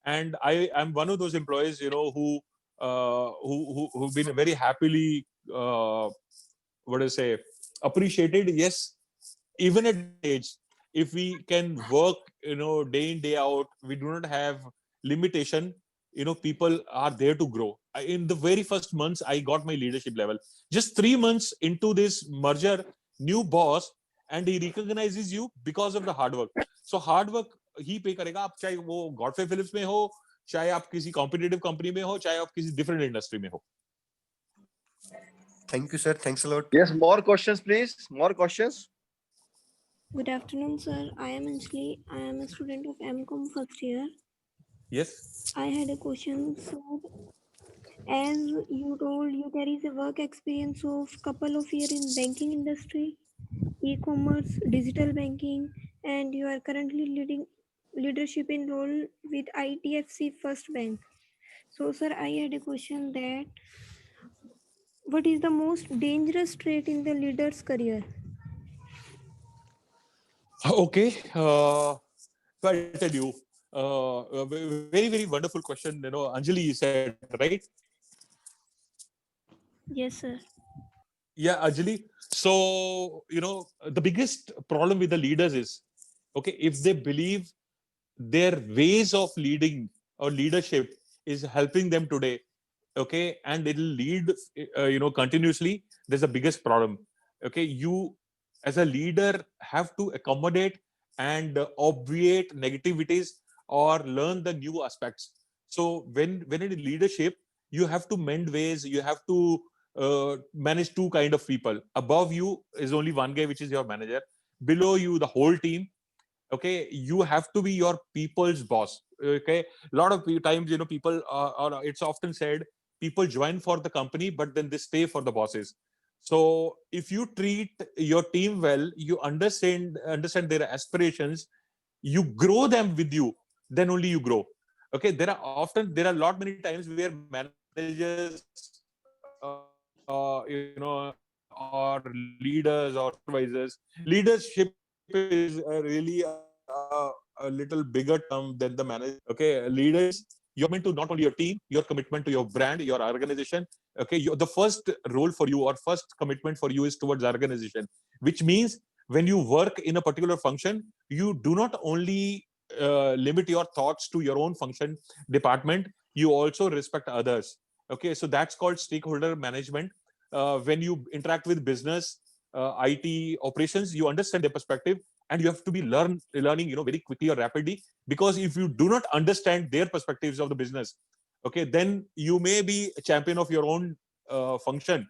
And I am one of those employees, who've been very happily, appreciated. Yes, even at age, if we can work, day in, day out, we do not have limitation. People are there to grow. In the very first months, I got my leadership level. Just 3 months into this merger, new boss, and he recognizes you because of the hard work. So hard work ही पे करेगा, आप चाहे वो Godfrey Phillips में हो, चाहे आप किसी कॉम्पिटिटिव कंपनी में हो, चाहे आप किसी डिफरेंट इंडस्ट्री में हो. Thank you, sir. Thanks a lot. Yes, more questions, please. More questions. Good afternoon, sir. I am Anjali. I am a student of MCOM first year. Yes. I had a question, sir. As you told, there is a work experience of couple of years in banking industry, e-commerce, digital banking, and you are currently leadership in role with IDFC First Bank. So, sir, I had a question that what is the most dangerous trait in the leader's career? Okay. So I'll tell you. Very, very wonderful question. Anjali, you said, right? Yes, sir. Yeah, Anjali. So, the biggest problem with the leaders is, if they believe their ways of leading or leadership is helping them today, and it'll lead, continuously, there's the biggest problem. You as a leader have to accommodate and obviate negativities or learn the new aspects. So when in leadership, you have to mend ways, you have to manage two kind of people. Above you is only one guy, which is your manager. Below you, the whole team. You have to be your people's boss. A lot of times, people or it's often said, people join for the company, but then they stay for the bosses. So if you treat your team well, you understand their aspirations, you grow them with you, then only you grow. There are many times where managers or leaders or supervisors, leadership is really a little bigger term than the manager. Leaders, your commitment to not only your team, your commitment to your brand, your organization. The first role for you or first commitment for you is towards organization, which means when you work in a particular function, you do not only limit your thoughts to your own function department, you also respect others. So that's called stakeholder management. When you interact with business, IT operations, you understand their perspective, and you have to be learning very quickly or rapidly, because if you do not understand their perspectives of the business, then you may be a champion of your own function,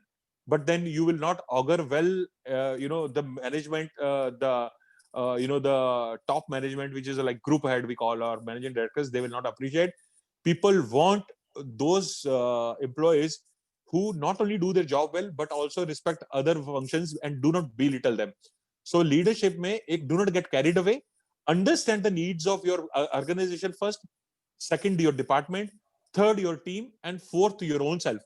but then you will not augur well the management, the top management, which is like group head we call, or managing directors. They will not appreciate. People want those employees who not only do their job well, but also respect other functions and do not belittle them. So leadership mein, do not get carried away. Understand the needs of your organization first, second your department, third your team, and fourth your own self.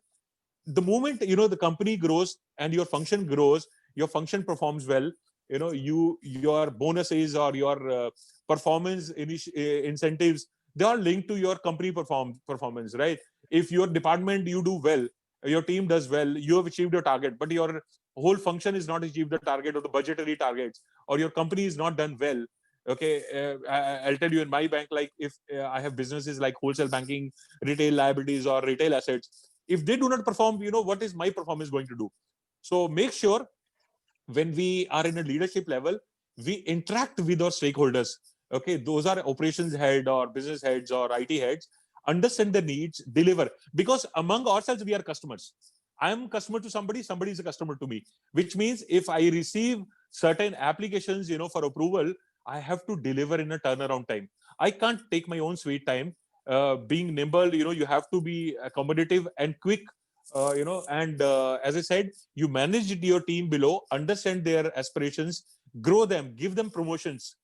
The moment the company grows and your function grows, your function performs well, your bonuses or your performance incentives, they are linked to your company performance, right? If your department you do well, your team does well, you have achieved your target, but your whole function is not achieved the target or the budgetary targets, or your company is not done well. Okay, I'll tell you, in my bank, like if I have businesses like wholesale banking, retail liabilities, or retail assets, if they do not perform, what is my performance going to do? So make sure when we are in a leadership level, we interact with our stakeholders. Okay, those are operations head or business heads or IT heads. Understand the needs, deliver, because among ourselves we are customers. I am customer to somebody, somebody is a customer to me, which means if I receive certain applications for approval, I have to deliver in a turnaround time. I can't take my own sweet time. Being nimble, you have to be accommodative and quick, and as I said, you manage your team below, understand their aspirations, grow them, give them promotions,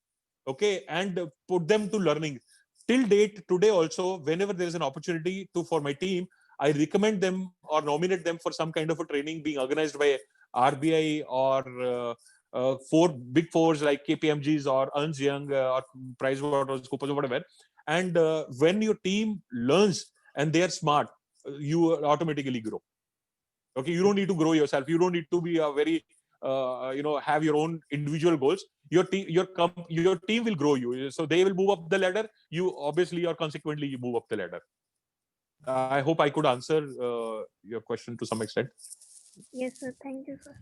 okay, and put them to learning. Till date, today also, whenever there is an opportunity for my team, I recommend them or nominate them for some kind of a training being organized by RBI or four big fours like KPMG's or Ernst Young or PricewaterhouseCoopers or whatever. And when your team learns and they are smart, you automatically grow. Okay, you don't need to grow yourself. You don't need to be a very have your own individual goals. Your team will grow you, so they will move up the ladder. You obviously or consequently you move up the ladder. I hope I could answer your question to some extent. Yes, sir. Thank you, sir.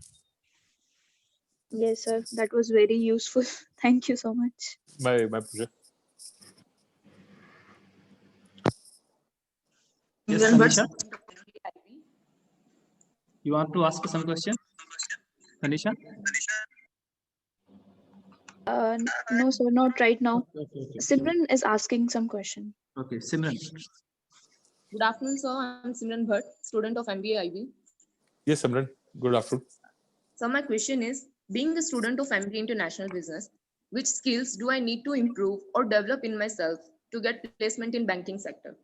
Yes, sir. That was very useful. Thank you so much. My pleasure. Yes, Tanisha? You want to ask some question, Tanisha? No, sir, not right now. Okay. Simran is asking some question. Okay, Simran. Good afternoon, sir. I'm Simran Bhatt, student of MBA IB. Yes, Simran. Good afternoon. So my question is, being a student of MBA International Business, which skills do I need to improve or develop in myself to get placement in banking sector?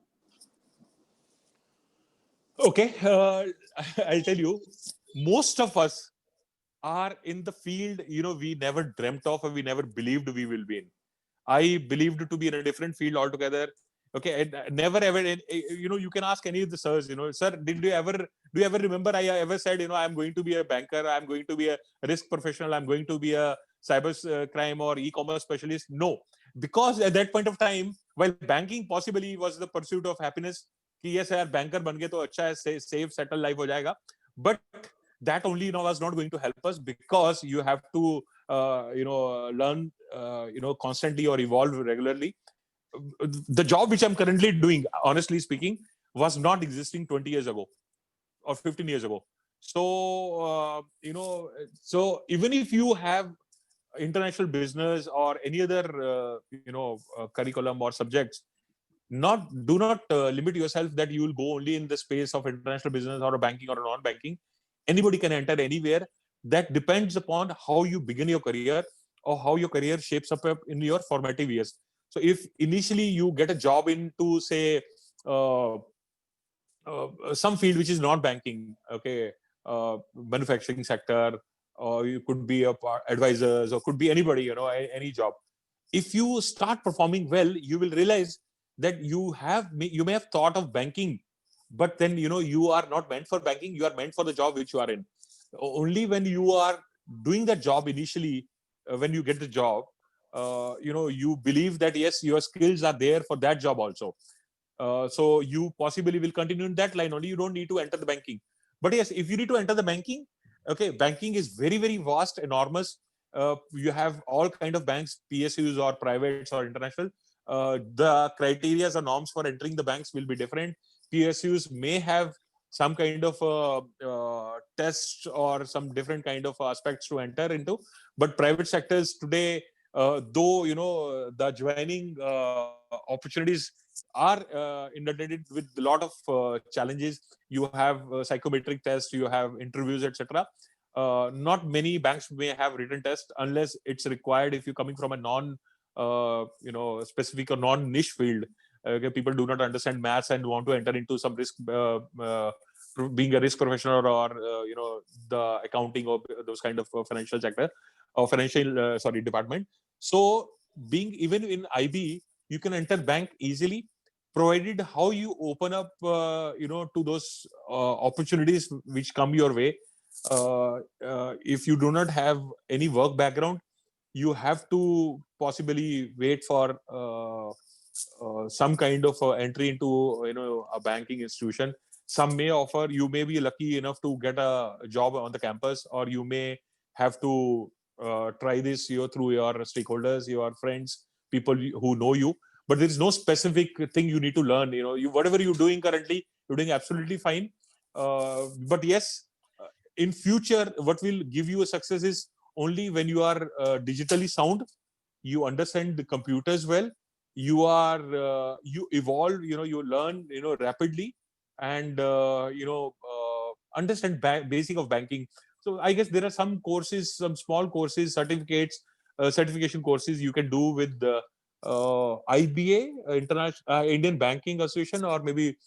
Okay, I'll tell you, most of us are in the field, we never dreamt of or we never believed we will be in. I believed to be in a different field altogether. Okay, and never ever, you can ask any of the sirs, sir, do you ever remember I ever said, I'm going to be a banker, I'm going to be a risk professional, I'm going to be a cyber crime or e-commerce specialist? No, because at that point of time, while banking possibly was the pursuit of happiness, कि yes यार banker बन गए तो अच्छा है, safe settle life हो जाएगा, but that only was not going to help us, because you have to learn constantly or evolve regularly. The job which I'm currently doing, honestly speaking, was not existing 20 years ago or 15 years ago. So so even if you have international business or any other curriculum or subjects, do not limit yourself that you will go only in the space of international business or a banking or a non-banking. Anybody can enter anywhere. That depends upon how you begin your career or how your career shapes up in your formative years. So if initially you get a job into, say, some field which is not banking, okay, manufacturing sector, or you could be advisors, or could be anybody, any job. If you start performing well, you will realize that you may have thought of banking, but then you are not meant for banking. You are meant for the job which you are in. Only when you are doing that job initially, when you get the job, you believe that yes, your skills are there for that job also. So you possibly will continue in that line only. You don't need to enter the banking. But yes, if you need to enter the banking, okay, banking is very, very vast, enormous. You have all kind of banks, PSUs or privates or international. The criteria or norms for entering the banks will be different. PSUs may have some kind of tests or some different kind of aspects to enter into. But private sectors today, though the joining opportunities are inundated with a lot of challenges. You have psychometric tests, you have interviews, etc. Not many banks may have written tests unless it's required if you're coming from a non specific or non niche field. Okay, people do not understand maths and want to enter into some risk, being a risk professional, or the accounting or those kind of financial sector or financial department. So being even in IB, you can enter bank easily, provided how you open up to those opportunities which come your way. If you do not have any work background, you have to possibly wait for some kind of entry into a banking institution. Some may offer, you may be lucky enough to get a job on the campus, or you may have to try this through your stakeholders, your friends, people who know you. But there is no specific thing you need to learn. Whatever you're doing currently, you're doing absolutely fine. But yes, in future, what will give you a success is only when you are digitally sound, you understand the computers well, you evolve, you learn rapidly, and understand basic of banking. So I guess there are some courses, some small courses, certification courses you can do with the IBA, International Indian Banking Association, or maybe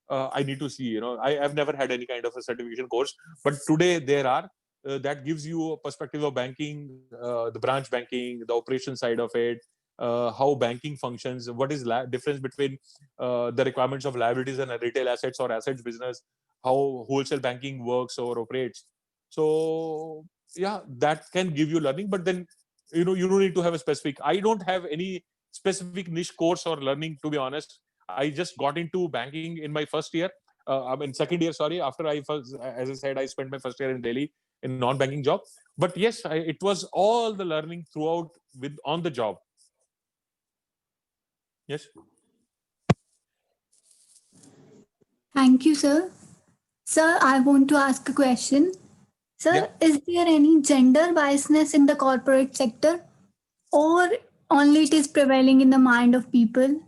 I need to see. I've never had any kind of a certification course, but today there are. That gives you a perspective of banking, the branch banking, the operation side of it, how banking functions, what is difference between the requirements of liabilities and retail assets or assets business, how wholesale banking works or operates. So yeah, that can give you learning, but then you don't need to have a specific. I don't have any specific niche course or learning, to be honest. I just got into banking in my first year. Second year, sorry. After as I said, I spent my first year in Delhi in non-banking job. But yes, it was all the learning throughout on the job. Yes. Thank you, sir. Sir, I want to ask a question. Sir, Yeah. is there any gender biasness in the corporate sector, or only it is prevailing in the mind of people?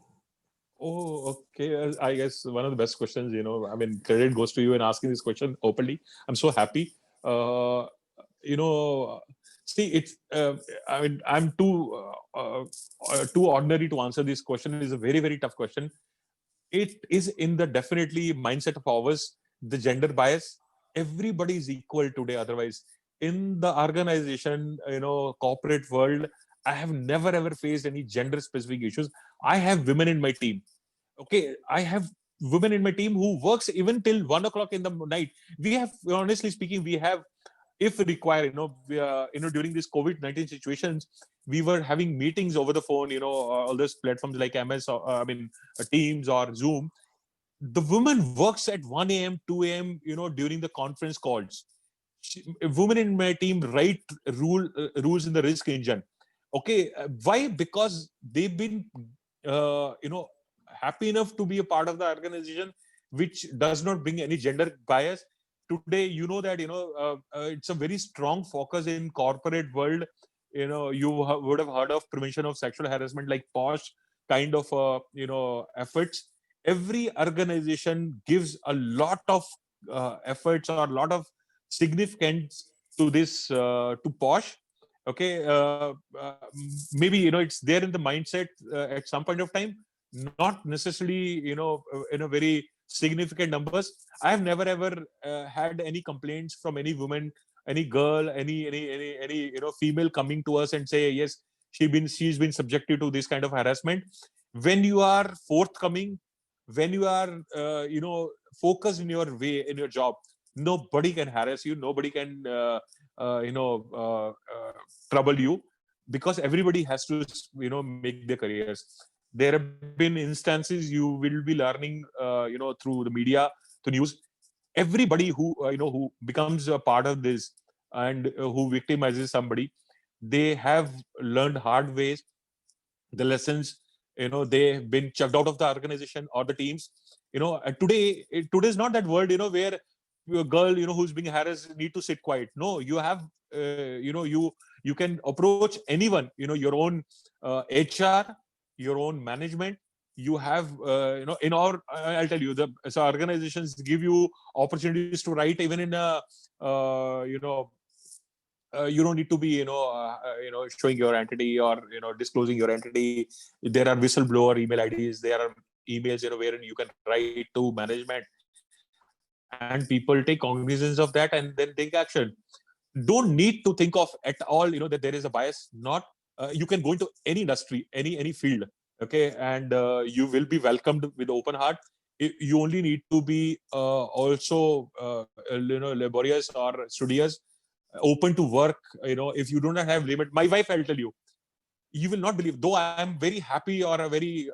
Oh, okay. I guess one of the best questions, credit goes to you in asking this question openly. I'm so happy. See, it's, I'm too ordinary to answer this question. It is a very, very tough question. It is in the definitely mindset of ours, the gender bias. Everybody is equal today. Otherwise, in the organization, corporate world, I have never ever faced any gender specific issues. I have women in my team. Okay, I have women in my team who works even till 1 o'clock in the night. We have, honestly speaking, we have, if required, during this COVID-19 situations, we were having meetings over the phone, all those platforms like MS, Teams or Zoom. The woman works at 1 a.m., 2 a.m., during the conference calls. Women in my team write rules in the risk engine. Okay, why? Because they've been, happy enough to be a part of the organization, which does not bring any gender bias. Today, that it's a very strong focus in corporate world. You would have heard of prevention of sexual harassment, like POSH kind of efforts. Every organization gives a lot of efforts or a lot of significance to this to POSH. Okay, maybe it's there in the mindset at some point of time, not necessarily in a very significant numbers. I have never ever had any complaints from any woman, any girl, any female coming to us and say yes, she's been subjected to this kind of harassment. When you are forthcoming, when you are focused in your way in your job, nobody can harass you, nobody can trouble you, because everybody has to make their careers. There have been instances you will be learning through the media, the news. Everybody who becomes a part of this and who victimizes somebody, they have learned hard ways, the lessons. They've been chucked out of the organization or the teams. Today is not that world where a girl who's being harassed need to sit quiet. No, you have you can approach anyone, your own HR, your own management, you have, in our, I'll tell you, so organizations give you opportunities to write even in a, you don't need to be, showing your entity or, disclosing your entity. There are whistleblower email IDs. There are emails, wherein you can write to management, and people take cognizance of that and then take action. Don't need to think of at all, that there is a bias. Not, you can go into any industry, any field, okay, and you will be welcomed with open heart. You only need to be also, laborious or studious, open to work. If you do not have limit, my wife, I'll tell you, you will not believe, though I am very happy or a very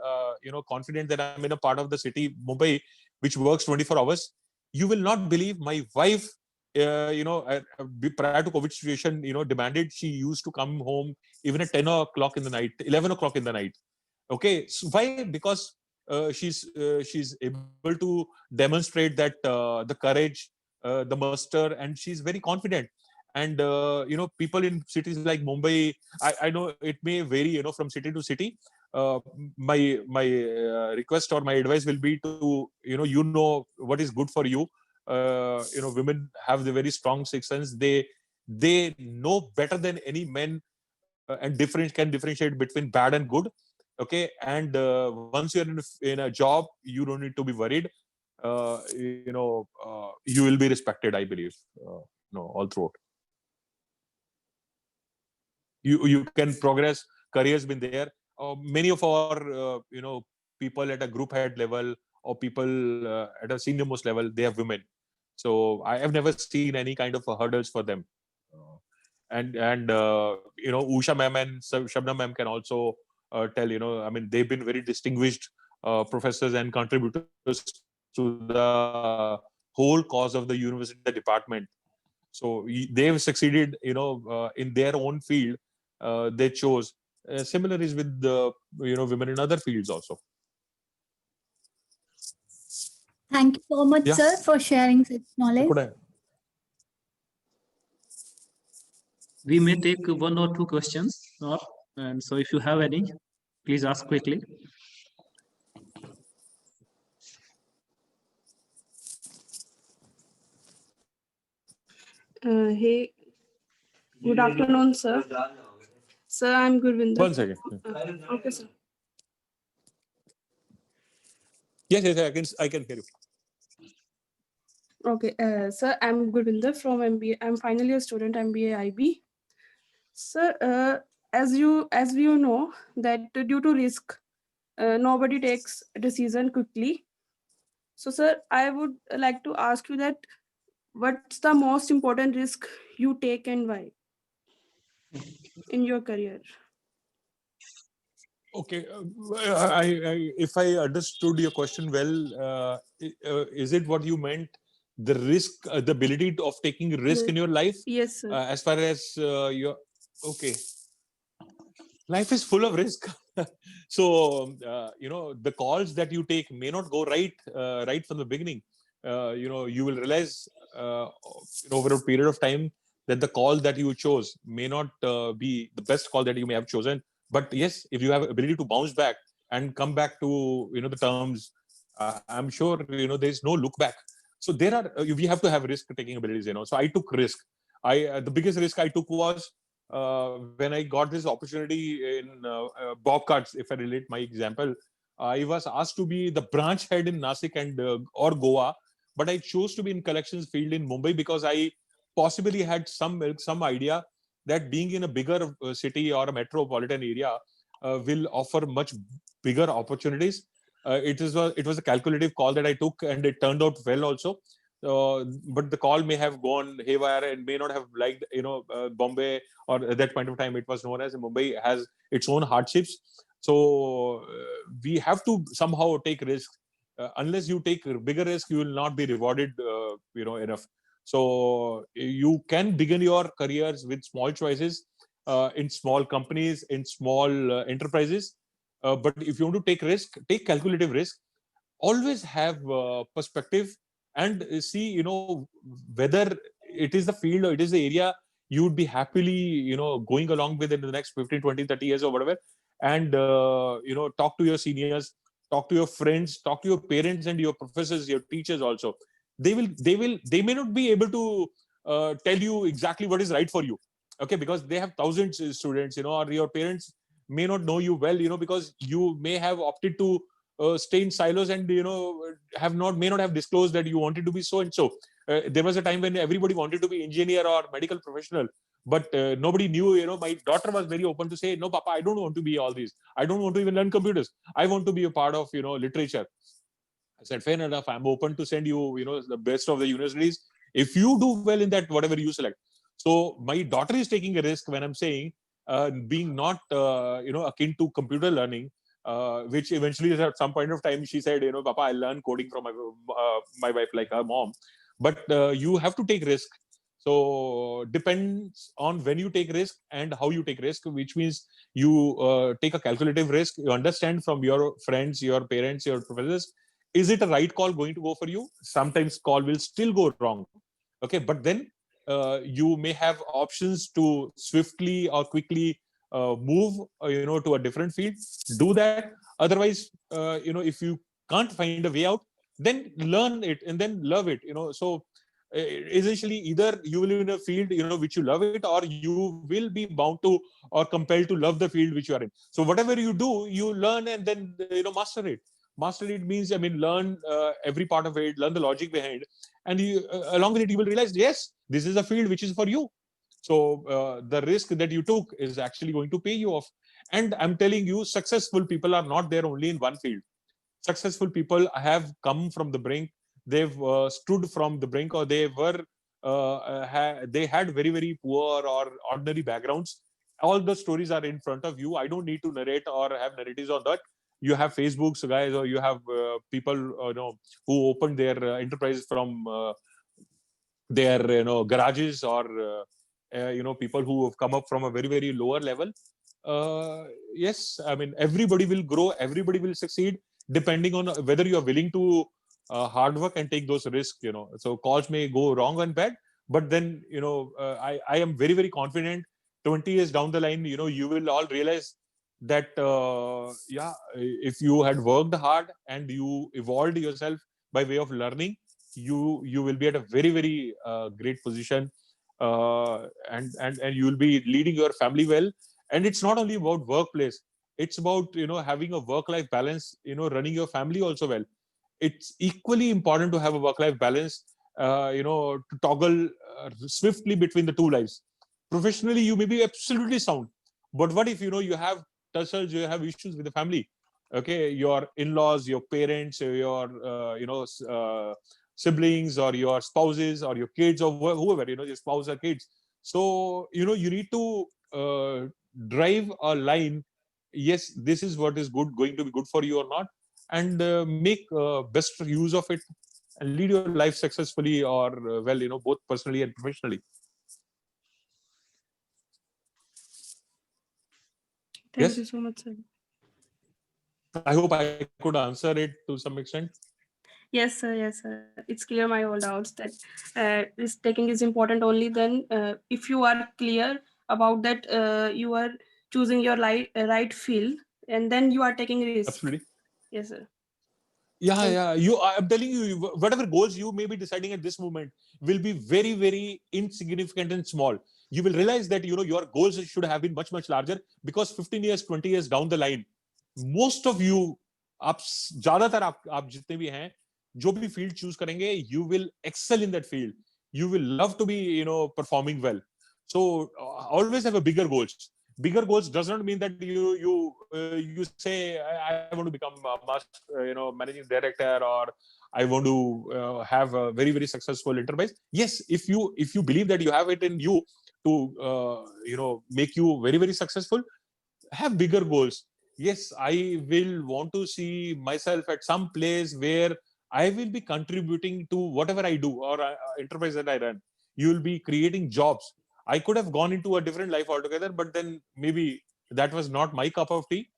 confident that I'm in a part of the city, Mumbai, which works 24 hours. You will not believe, my wife, prior to COVID situation, demanded, she used to come home even at 10 o'clock in the night, 11 o'clock in the night. Okay, so why? Because she's able to demonstrate that the courage, the muster, and she's very confident. And people in cities like Mumbai, I know it may vary, from city to city. My request or my advice will be to, what is good for you. Women have the very strong sixth sense. They know better than any men, and can differentiate between bad and good. Okay, and once you're in a job, you don't need to be worried. You will be respected, I believe, all throughout. You can progress. Careers been there. Many of our people at a group head level, or people at a senior most level, they have women. So I have never seen any kind of hurdles for them. And Usha ma'am and Shabnam ma'am can also tell. I mean, they've been very distinguished professors and contributors to the whole cause of the university, the department. So they've succeeded, in their own field. They chose. Similar is with the women in other fields also. Thank you so much, Yeah. sir, for sharing such knowledge. We may take one or two questions, and so if you have any, please ask quickly. Hey, good afternoon, sir. Sir, I'm Gurvinder. 1 second. Okay, sir. Yes, I can hear you. Okay, sir, I'm Gurvinder from MBA. I'm final year student, MBA IB. Sir, as we know that due to risk, nobody takes a decision quickly. So, sir, I would like to ask you that what's the most important risk you take and why in your career? Okay, if I understood your question well, is it what you meant? The risk, the ability of taking risk in your life? Yes, sir. As far as your, okay. Life is full of risk. So, the calls that you take may not go right from the beginning. You will realize over a period of time that the call that you chose may not be the best call that you may have chosen. But yes, if you have ability to bounce back and come back to the terms, I'm sure there's no look back. So there are we have to have risk taking abilities. So I took risk. The biggest risk I took was when I got this opportunity in Bobcats. If I relate my example, I was asked to be the branch head in Nasik and or Goa, but I chose to be in collections field in Mumbai because I possibly had some idea that being in a bigger city or a metropolitan area will offer much bigger opportunities. It was a calculative call that I took, and it turned out well also. But the call may have gone haywire and may not have liked Bombay, or at that point of time it was known as Mumbai has its own hardships. So we have to somehow take risks. Unless you take bigger risk, you will not be rewarded enough. So you can begin your careers with small choices in small companies, in small enterprises. But if you want to take risk, take calculative risk. Always have perspective and see, whether it is the field or it is the area you would be happily, going along with in the next 15, 20, 30 years or whatever. And, talk to your seniors, talk to your friends, talk to your parents and your professors, your teachers also. They may not be able to tell you exactly what is right for you, okay, because they have thousands of students, or your parents may not know you well, because you may have opted to stay in silos and may not have disclosed that you wanted to be so and so. There was a time when everybody wanted to be engineer or medical professional, but nobody knew. My daughter was very open to say, no, Papa, I don't want to be all these. I don't want to even learn computers. I want to be a part of literature. I said, fair enough. I'm open to send you, the best of the universities if you do well in that, whatever you select. So my daughter is taking a risk when I'm saying being not, akin to computer learning, which eventually at some point of time she said, Papa, I learned coding from my wife, like her mom. But you have to take risk. So depends on when you take risk and how you take risk, which means you take a calculative risk. You understand from your friends, your parents, your professors, is it a right call going to go for you? Sometimes call will still go wrong. Okay, but then you may have options to swiftly or quickly move, to a different field. Do that. Otherwise, if you can't find a way out, then learn it and then love it. So essentially, either you will be in a field which you love it, or you will be bound to or compelled to love the field which you are in. So whatever you do, you learn and then master it. Master it means, learn every part of it, learn the logic behind, and you, along with it, you will realize, yes, this is a field which is for you. So the risk that you took is actually going to pay you off. And I'm telling you, successful people are not there only in one field. Successful people have come from the brink. They've stood from the brink, or they were they had very, very poor or ordinary backgrounds. All the stories are in front of you. I don't need to narrate or have narratives on that. You have Facebooks, guys, or you have people who opened their enterprises from their garages, or people who have come up from a very, very lower level. Yes, I mean, everybody will grow, everybody will succeed, depending on whether you are willing to hard work and take those risks. So calls may go wrong and bad, but then I am very, very confident 20 years down the line, you will all realize that if you had worked hard and you evolved yourself by way of learning, you will be at a very, very great position, and you will be leading your family well. And it's not only about workplace, it's about having a work-life balance, running your family also well. It's equally important to have a work-life balance, to toggle swiftly between the two lives. Professionally, you may be absolutely sound, but what if you have tussles, you have issues with the family? Okay, your in-laws, your parents, your siblings, or your spouses, or your kids, or whoever, your spouse or kids. So you need to drive a line. Yes, this is what is going to be good for you or not, and make best use of it and lead your life successfully, or both personally and professionally. Thank you so much, sir. I hope I could answer it to some extent. Yes, sir. Yes, sir. It's clear my all doubts that risk taking is important only then if you are clear about that you are choosing your right field, and then you are taking risk. Absolutely. Yes, sir. Yeah. I'm telling you, whatever goals you may be deciding at this moment will be very, very insignificant and small. You will realize that your goals should have been much, much larger, because 15 years, 20 years down the line, most of you, ज्यादातर आप जितने भी हैं, जो भी field choose करेंगे, you will excel in that field. You will love to be performing well. So always have a bigger goals. Bigger goals does not mean that you say I want to become a managing director, or I want to have a very, very successful enterprise. Yes, if you believe that you have it in you to make you very, very successful, have bigger goals. Yes, I will want to see myself at some place where I will be contributing to whatever I do, or enterprise that I run. You will be creating jobs. I could have gone into a different life altogether, but then maybe that was not my cup of tea.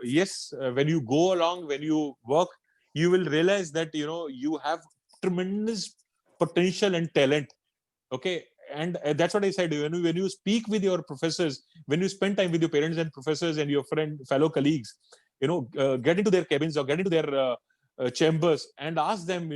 Yes, when you go along, when you work, you will realize that you have tremendous potential and talent. Okay, and that's what I said. When you speak with your professors, when you spend time with your parents and professors and your fellow colleagues, get into their cabins or get into their chambers and ask them,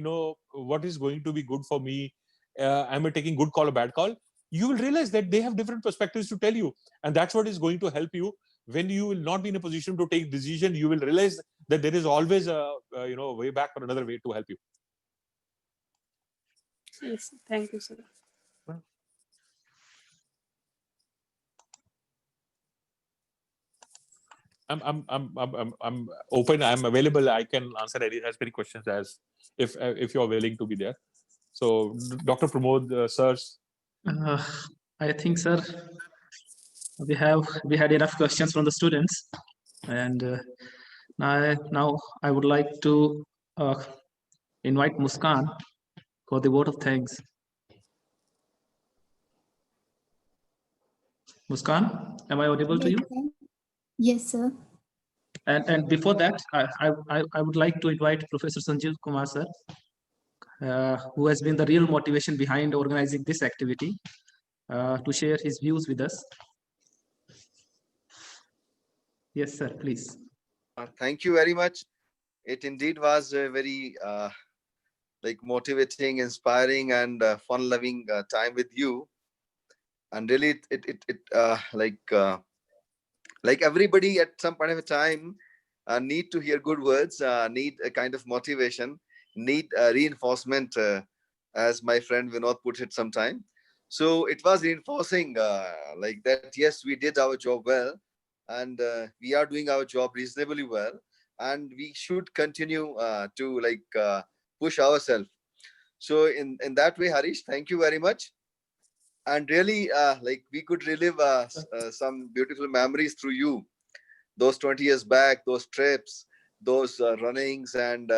what is going to be good for me? Am I taking good call or bad call? You will realize that they have different perspectives to tell you, and that's what is going to help you. When you will not be in a position to take decision, you will realize that there is always a way back or another way to help you. Yes, thank you, sir. I'm open. I'm available. I can answer as many questions as if you're willing to be there. So, Dr. Pramod, sirs. I think, sir, we had enough questions from the students, and now I would like to invite Muskan for the vote of thanks. Muskan, am I audible to you? Yes, sir. And before that, I would like to invite Professor Sanjeev Kumar, sir, who has been the real motivation behind organizing this activity, to share his views with us. Yes, sir, please. Thank you very much. It indeed was a very motivating, inspiring, and fun-loving time with you. And really, like everybody at some point of time need to hear good words, need a kind of motivation, need reinforcement, as my friend Vinod put it sometime. So it was reinforcing like that, yes, we did our job well, and we are doing our job reasonably well, and we should continue to push ourselves. So in that way, Harish, thank you very much. And really, we could relive some beautiful memories through you. Those 20 years back, those trips, those runnings, and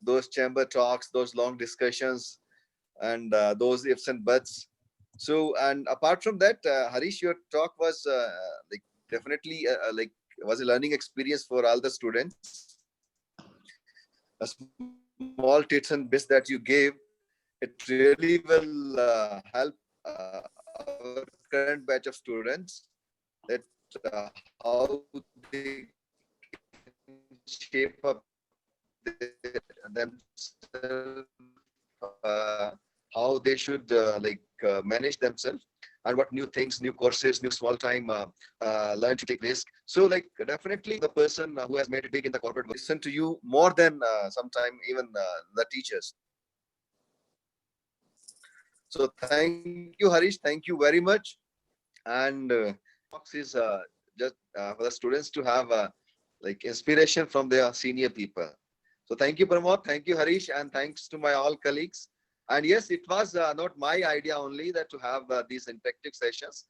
those chamber talks, those long discussions, and those ifs and buts. So, and apart from that, Harish, your talk was definitely was a learning experience for all the students. A small tips and bits that you gave, it really will help our current batch of students, that how they shape up themselves, how they should manage themselves, and what new things, new courses, new small time learn to take risk. So definitely the person who has made it big in the corporate will listen to you more than sometime even the teachers. So thank you, Harish. Thank you very much. And Fox is just for the students to have inspiration from their senior people. So thank you, Pramod. Thank you, Harish, and thanks to my all colleagues. And yes, it was not my idea only that to have these interactive sessions.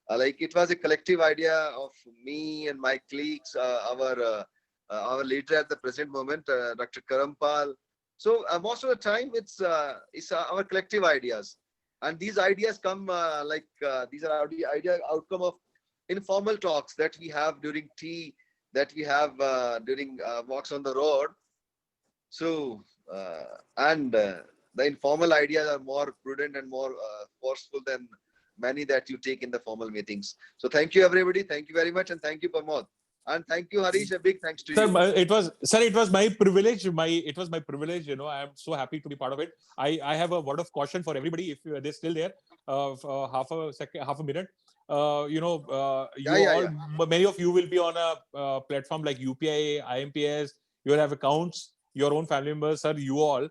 It was a collective idea of me and my colleagues, our leader at the present moment, Dr. Karampal. So most of the time, it's our collective ideas. And these ideas come these are idea outcome of informal talks that we have during tea, that we have during walks on the road. So the informal ideas are more prudent and more forceful than many that you take in the formal meetings. So thank you, everybody. Thank you very much, and thank you, Pramod. And thank you, Harish. A big thanks to you. It was my privilege. It was my privilege. I am so happy to be part of it. I have a word of caution for everybody. If they're still there, half a minute. Many of you will be on a platform like UPI, IMPS. You will have accounts, your own family members, sir. You all,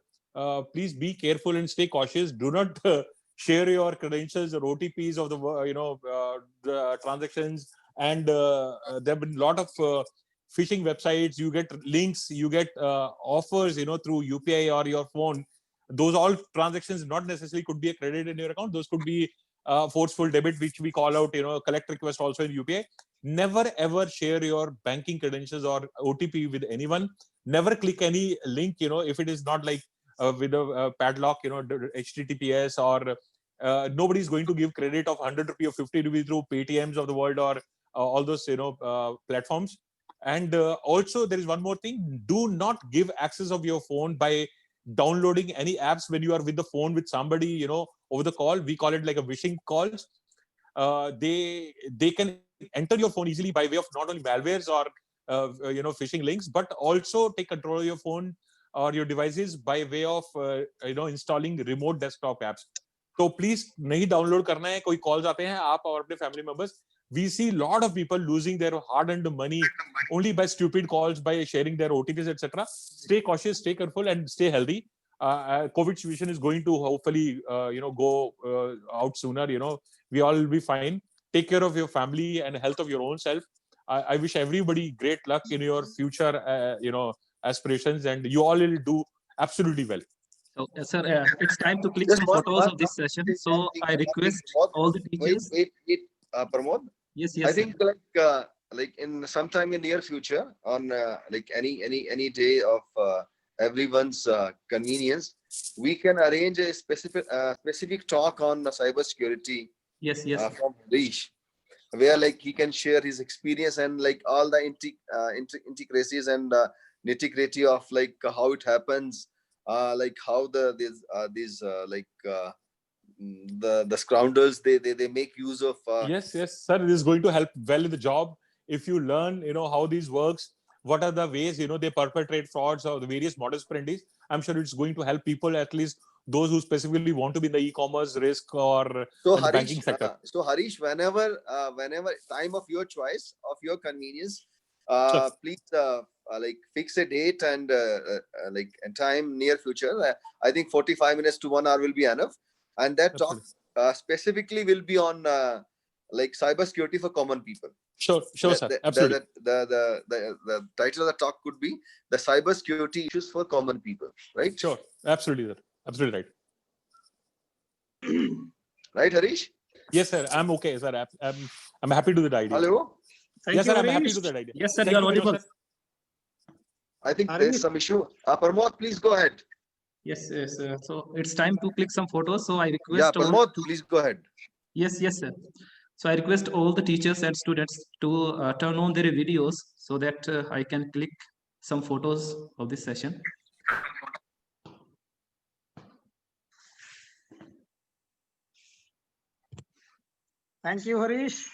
please be careful and stay cautious. Do not share your credentials or OTPs of the transactions. And there have been a lot of phishing websites. You get links, you get offers, through UPI or your phone. Those all transactions not necessarily could be a credit in your account. Those could be forceful debit, which we call out, collect request also in UPI. Never ever share your banking credentials or OTP with anyone. Never click any link, if it is not with a padlock, HTTPS, or nobody's going to give credit of 100 rupees or 50 rupees through Paytms of the world or all those platforms. And also there is one more thing: do not give access of your phone by downloading any apps when you are with the phone with somebody over the call. We call it like a wishing calls. They can enter your phone easily by way of not only malwares or phishing links, but also take control of your phone or your devices by way of installing remote desktop apps. So please नहीं download करना है. कोई calls आते हैं आप और अपने family members. We see a lot of people losing their hard-earned money only by stupid calls, by sharing their OTPs, etc. Stay cautious, stay careful, and stay healthy. COVID situation is going to hopefully go out sooner. We all will be fine. Take care of your family and health of your own self. I wish everybody great luck in your future aspirations, and you all will do absolutely well. So, sir, it's time to click some photos of this session. So I request all the teachers. Wait, Pramod. Yes. I think like in sometime in near future, on like any day of everyone's convenience, we can arrange a specific talk on cyber security. Yes. From Harish, where like he can share his experience and like all the intricacies and nitty-gritty of like how it happens, like how the scoundrels they make use of. Yes, sir. It is going to help well in the job if you learn, how these works. What are the ways they perpetrate frauds or the various modus operandi? I'm sure it's going to help people, at least those who specifically want to be in the e-commerce, risk, or banking sector. So Harish, whenever time of your choice, of your convenience, please like fix a date and like a time near future. I think 45 minutes to 1 hour will be enough, and that talk specifically will be on like cyber security for common people. Sure, sir. Absolutely. The title of the talk could be the cyber security issues for common people, right? Sure, absolutely, sir. Absolutely right. Right, Harish? Yes, sir. I'm okay, sir. I'm happy to that idea. Hello. Yes, sir. I'm happy to that idea. Yes, sir. You are audible. I think there's some issue. Pramod, please go ahead. Yes. So it's time to click some photos. So I request. Yeah, Pramod, please go ahead. Yes, sir. So I request all the teachers and students to turn on their videos so that I can click some photos of this session. Thank you, Harish.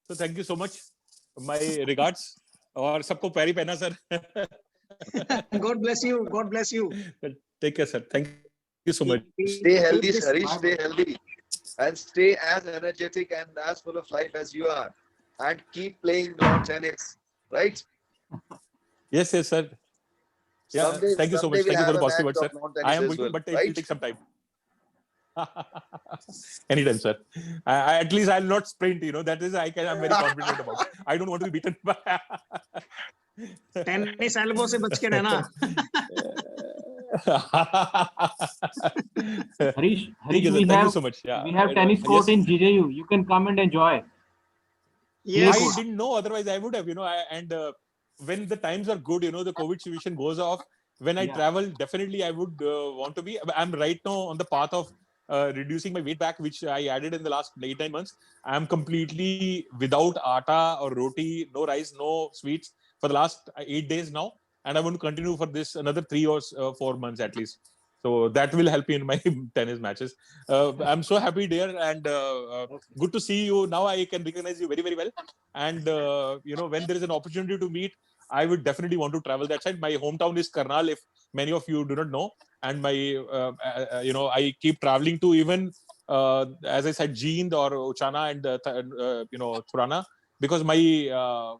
So thank you so much. My regards. और सबको पैरी पहना sir. God bless you. God bless you. Take care, sir. Thank you so much. Stay healthy, Harish. Stay healthy. And stay as energetic and as full of life as you are. And keep playing lawn tennis. Right? Yes, sir. Yeah, thank you so much. Thank you for the positive words, sir. I am going, but it will take some time. Anytime, sir. At least I'll not sprint. That is, I'm very confident about. I don't want to be beaten by. Tennis elbow se bach ke rehna. Harish, Thank you so much. Yeah. We have tennis court in GJU. You can come and enjoy. Yes. I didn't know. Otherwise, I would have. And when the times are good, the COVID situation goes off. When I travel, definitely I would want to be. I'm right now on the path of reducing my weight back, which I added in the last 8-9 months. I'm completely without atta or roti, no rice, no sweets for the last 8 days now. And I want to continue for this another 3 or 4 months at least. So that will help me in my tennis matches. I'm so happy, dear, and good to see you. Now I can recognize you very, very well. And, when there is an opportunity to meet, I would definitely want to travel that side. My hometown is Karnal, if many of you do not know. And I keep traveling to even, as I said, Jeend or Uchana and, Thurana, because my,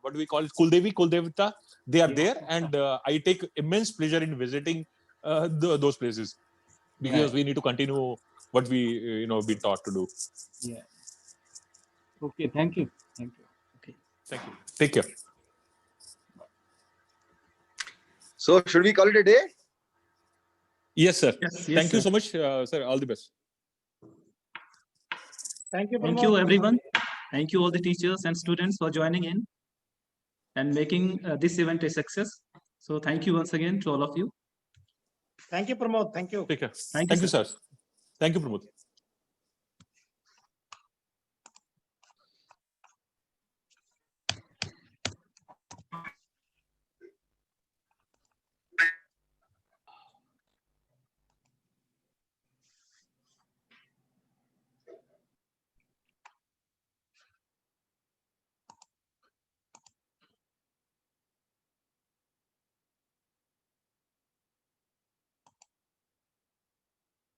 what do we call it, Kuldevita, they are there. And I take immense pleasure in visiting those places, because we need to continue what we, been taught to do. Yeah. Okay, thank you. Okay, thank you. Take care. So should we call it a day? Yes, sir. Yes, Thank you sir. so much, sir. All the best. Thank you. Thank you, everyone. Thank you, all the teachers and students, for joining in and making this event a success. So thank you once again to all of you. Thank you, Pramod. Thank you. Take care. Thank Thank you, you, sir. Thank you, Pramod.